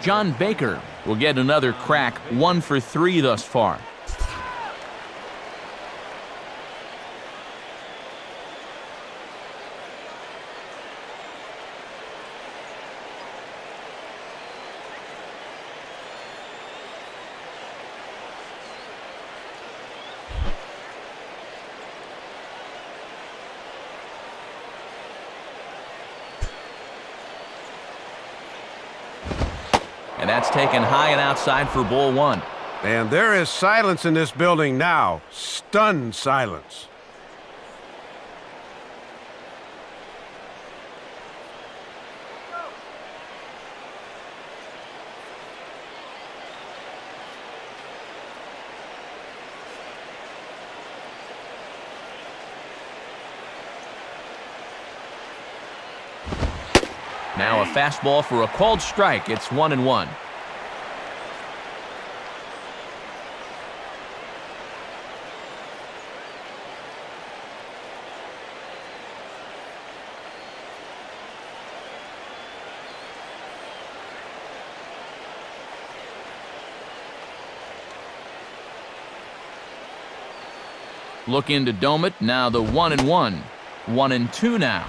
John Baker will get another crack, 1 for 3 thus far. And that's taken high and outside for ball 1. And there is silence in this building now. Stunned silence. Now a fastball for a called strike. It's 1-1. Look into dome it. Now the 1-1. 1-2 now.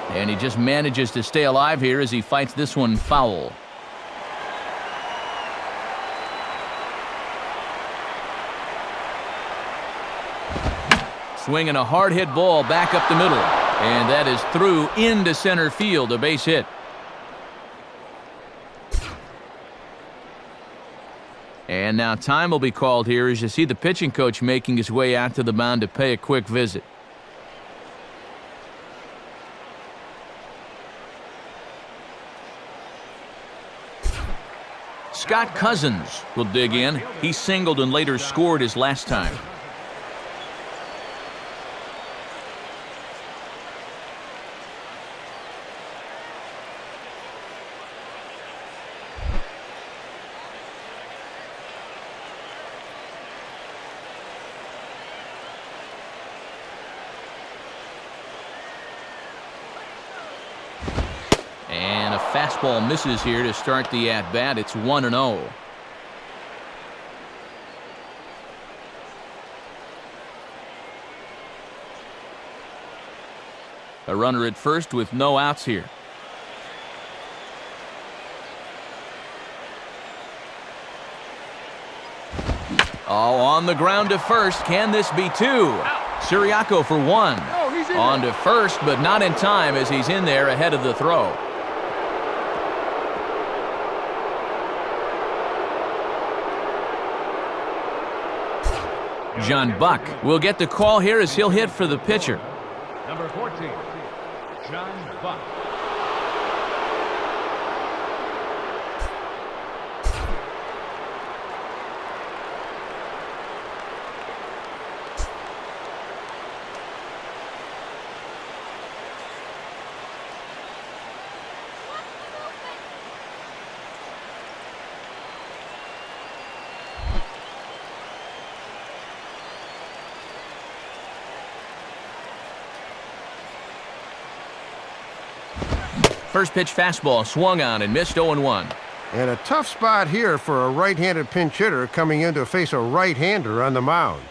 And he just manages to stay alive here as he fights this one foul. Swinging a hard hit ball back up the middle. And that is through into center field, a base hit. And now time will be called here as you see the pitching coach making his way out to the mound to pay a quick visit. Scott Cousins will dig in. He singled and later scored his last time. Fastball misses here to start the at-bat. It's 1-0. A runner at first with no outs here. Oh, on the ground to first. Can this be 2? Siriaco for 1. On to first, but not in time as he's in there ahead of the throw. John Buck will get the call here as he'll hit for the pitcher. Number 14, John Buck. First pitch fastball swung on and missed 0-1. And a tough spot here for a right-handed pinch hitter coming in to face a right-hander on the mound.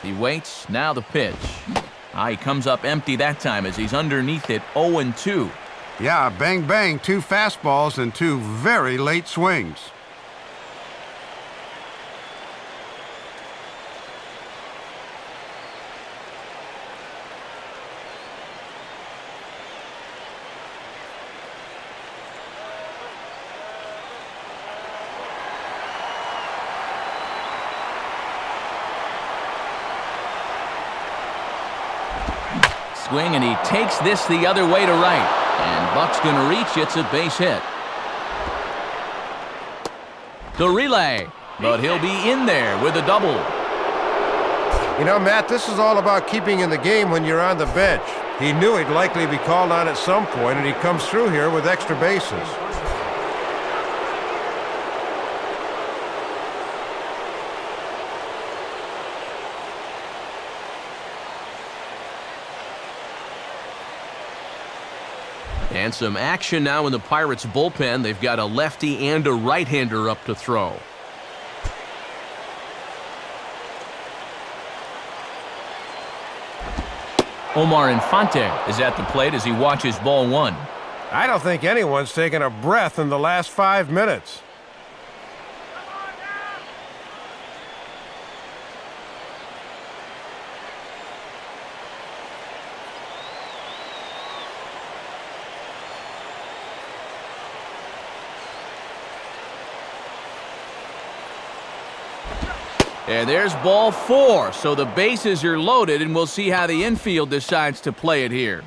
He waits, now the pitch. He comes up empty that time as he's underneath it, 0-2. Yeah, bang, bang, 2 fastballs and 2 very late swings. Swing, and he takes this the other way to right. And Buck's going to reach. It's a base hit. The relay, but he'll be in there with a double. You know, Matt, this is all about keeping in the game when you're on the bench. He knew he'd likely be called on at some point, and he comes through here with extra bases. And some action now in the Pirates' bullpen. They've got a lefty and a right-hander up to throw. Omar Infante is at the plate as he watches ball 1. I don't think anyone's taken a breath in the last 5 minutes. And there's ball 4, so the bases are loaded, and we'll see how the infield decides to play it here.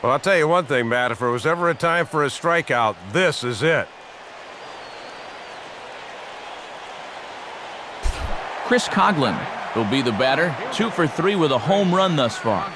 Well, I'll tell you one thing, Matt. If there was ever a time for a strikeout, this is it. Chris Coughlin will be the batter, 2 for 3 with a home run thus far.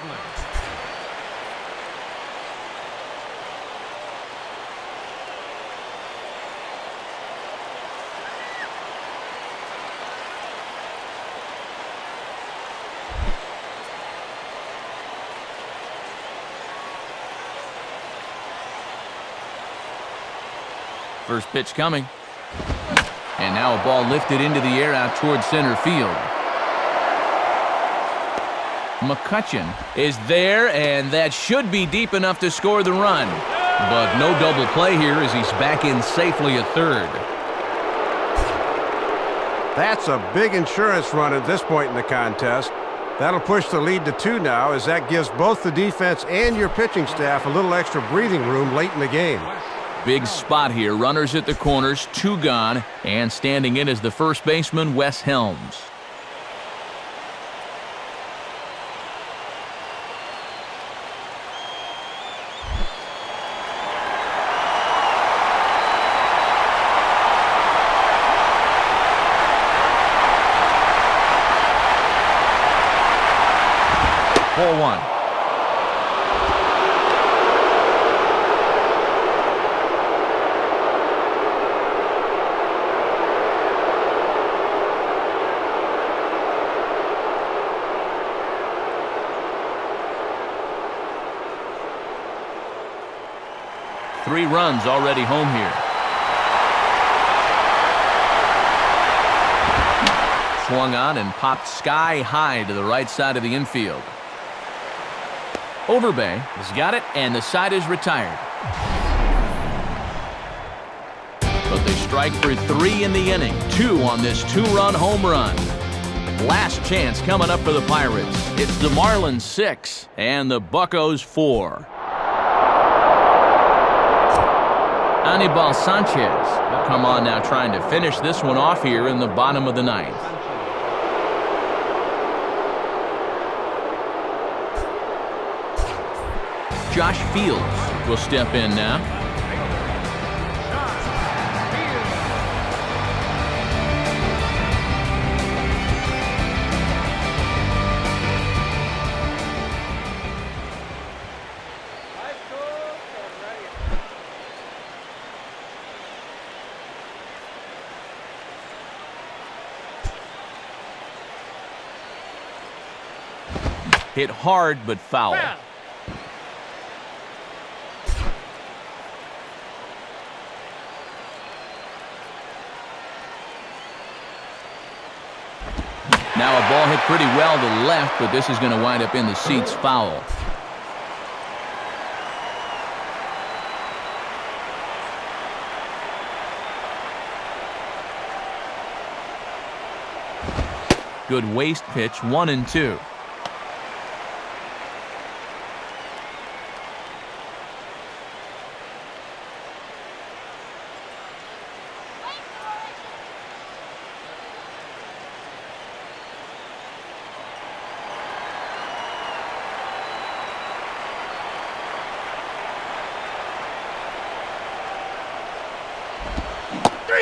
First pitch coming. And now a ball lifted into the air out towards center field. McCutchen is there, and that should be deep enough to score the run. But no double play here as he's back in safely at third. That's a big insurance run at this point in the contest. That'll push the lead to 2 now, as that gives both the defense and your pitching staff a little extra breathing room late in the game. Big spot here. Runners at the corners, 2 gone, and standing in is the first baseman, Wes Helms. Ball 1. Three runs already home here. Swung on and popped sky high to the right side of the infield. Overbay has got it, and the side is retired. But they strike for 3 in the inning. 2 on this 2-run home run. Last chance coming up for the Pirates. It's the Marlins 6 and the Buccos 4. Anibal Sanchez will come on now, trying to finish this one off here in the bottom of the 9th. Josh Fields will step in now. Hit hard but foul. Now ball hit pretty well to the left, but this is going to wind up in the seats foul. Good waist pitch, 1-2.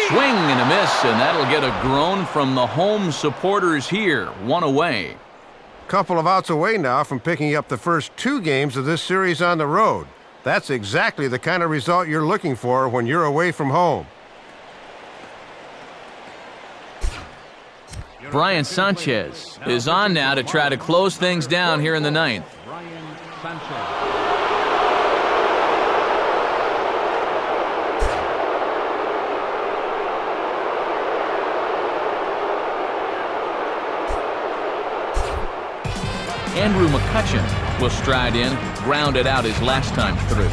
Swing and a miss, and that'll get a groan from the home supporters here. One away. Couple of outs away now from picking up the first 2 games of this series on the road. That's exactly the kind of result you're looking for when you're away from home. Brian Sanchez is on now to try to close things down here in the 9th. Brian Sanchez. Andrew McCutchen will stride in, grounded out his last time through.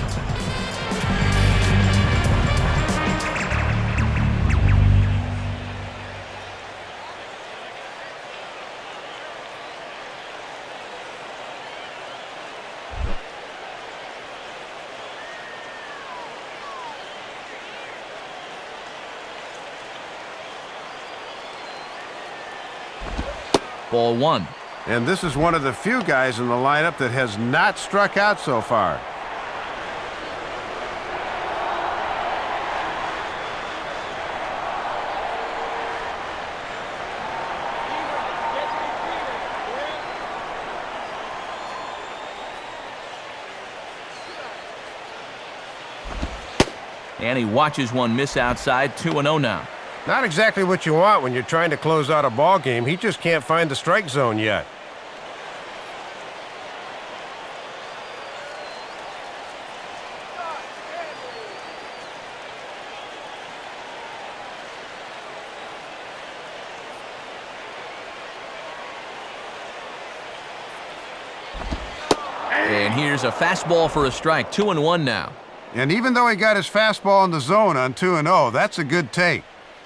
Ball 1. And this is one of the few guys in the lineup that has not struck out so far. And he watches one miss outside, 2-0 now. Not exactly what you want when you're trying to close out a ball game. He just can't find the strike zone yet. And here's a fastball for a strike, 2-1 now. And even though he got his fastball in the zone on 2-0, that's a good take.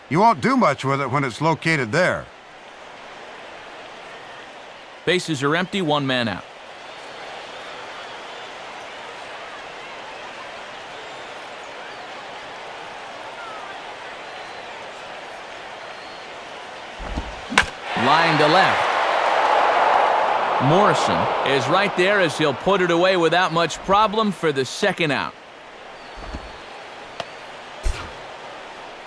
You won't do much with it when it's located there. Bases are empty, 1 man out. Line to left. Morrison is right there as he'll put it away without much problem for the 2nd out.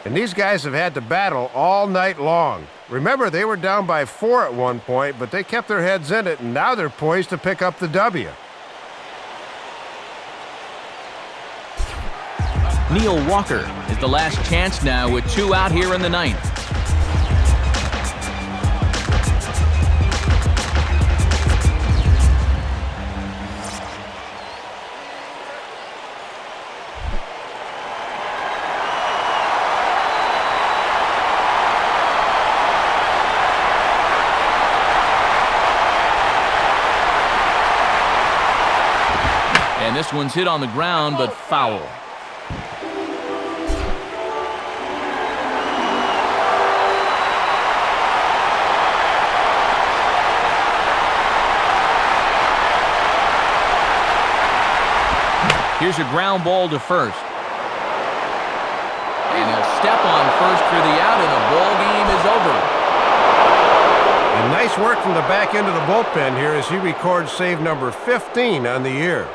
And these guys have had to battle all night long. Remember, they were down by 4 at one point, but they kept their heads in it, and now they're poised to pick up the W. Neil Walker is the last chance now with 2 out here in the 9th. And this one's hit on the ground, but foul. Here's a ground ball to first. And he'll step on first for the out, and the ball game is over. And nice work from the back end of the bullpen here as he records save number 15 on the year.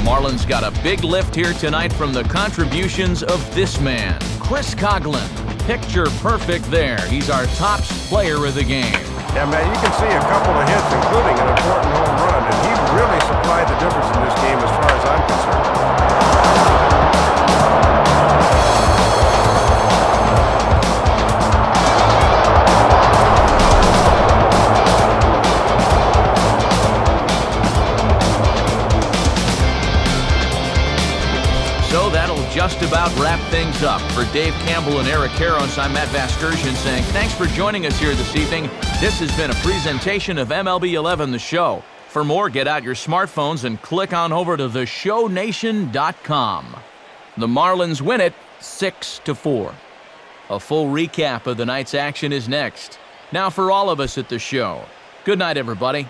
Marlins got a big lift here tonight from the contributions of this man, Chris Coghlan. Picture perfect there. He's our top player of the game. Yeah, man, you can see a couple of hits, including an important home run, and he really supplied the difference in this game as far as I'm concerned. So that'll just about wrap things up. For Dave Campbell and Eric Harros, I'm Matt Vasgersian saying thanks for joining us here this evening. This has been a presentation of MLB 11 The Show. For more, get out your smartphones and click on over to theshownation.com. The Marlins win it 6-4. A full recap of the night's action is next. Now for all of us at the show, good night, everybody.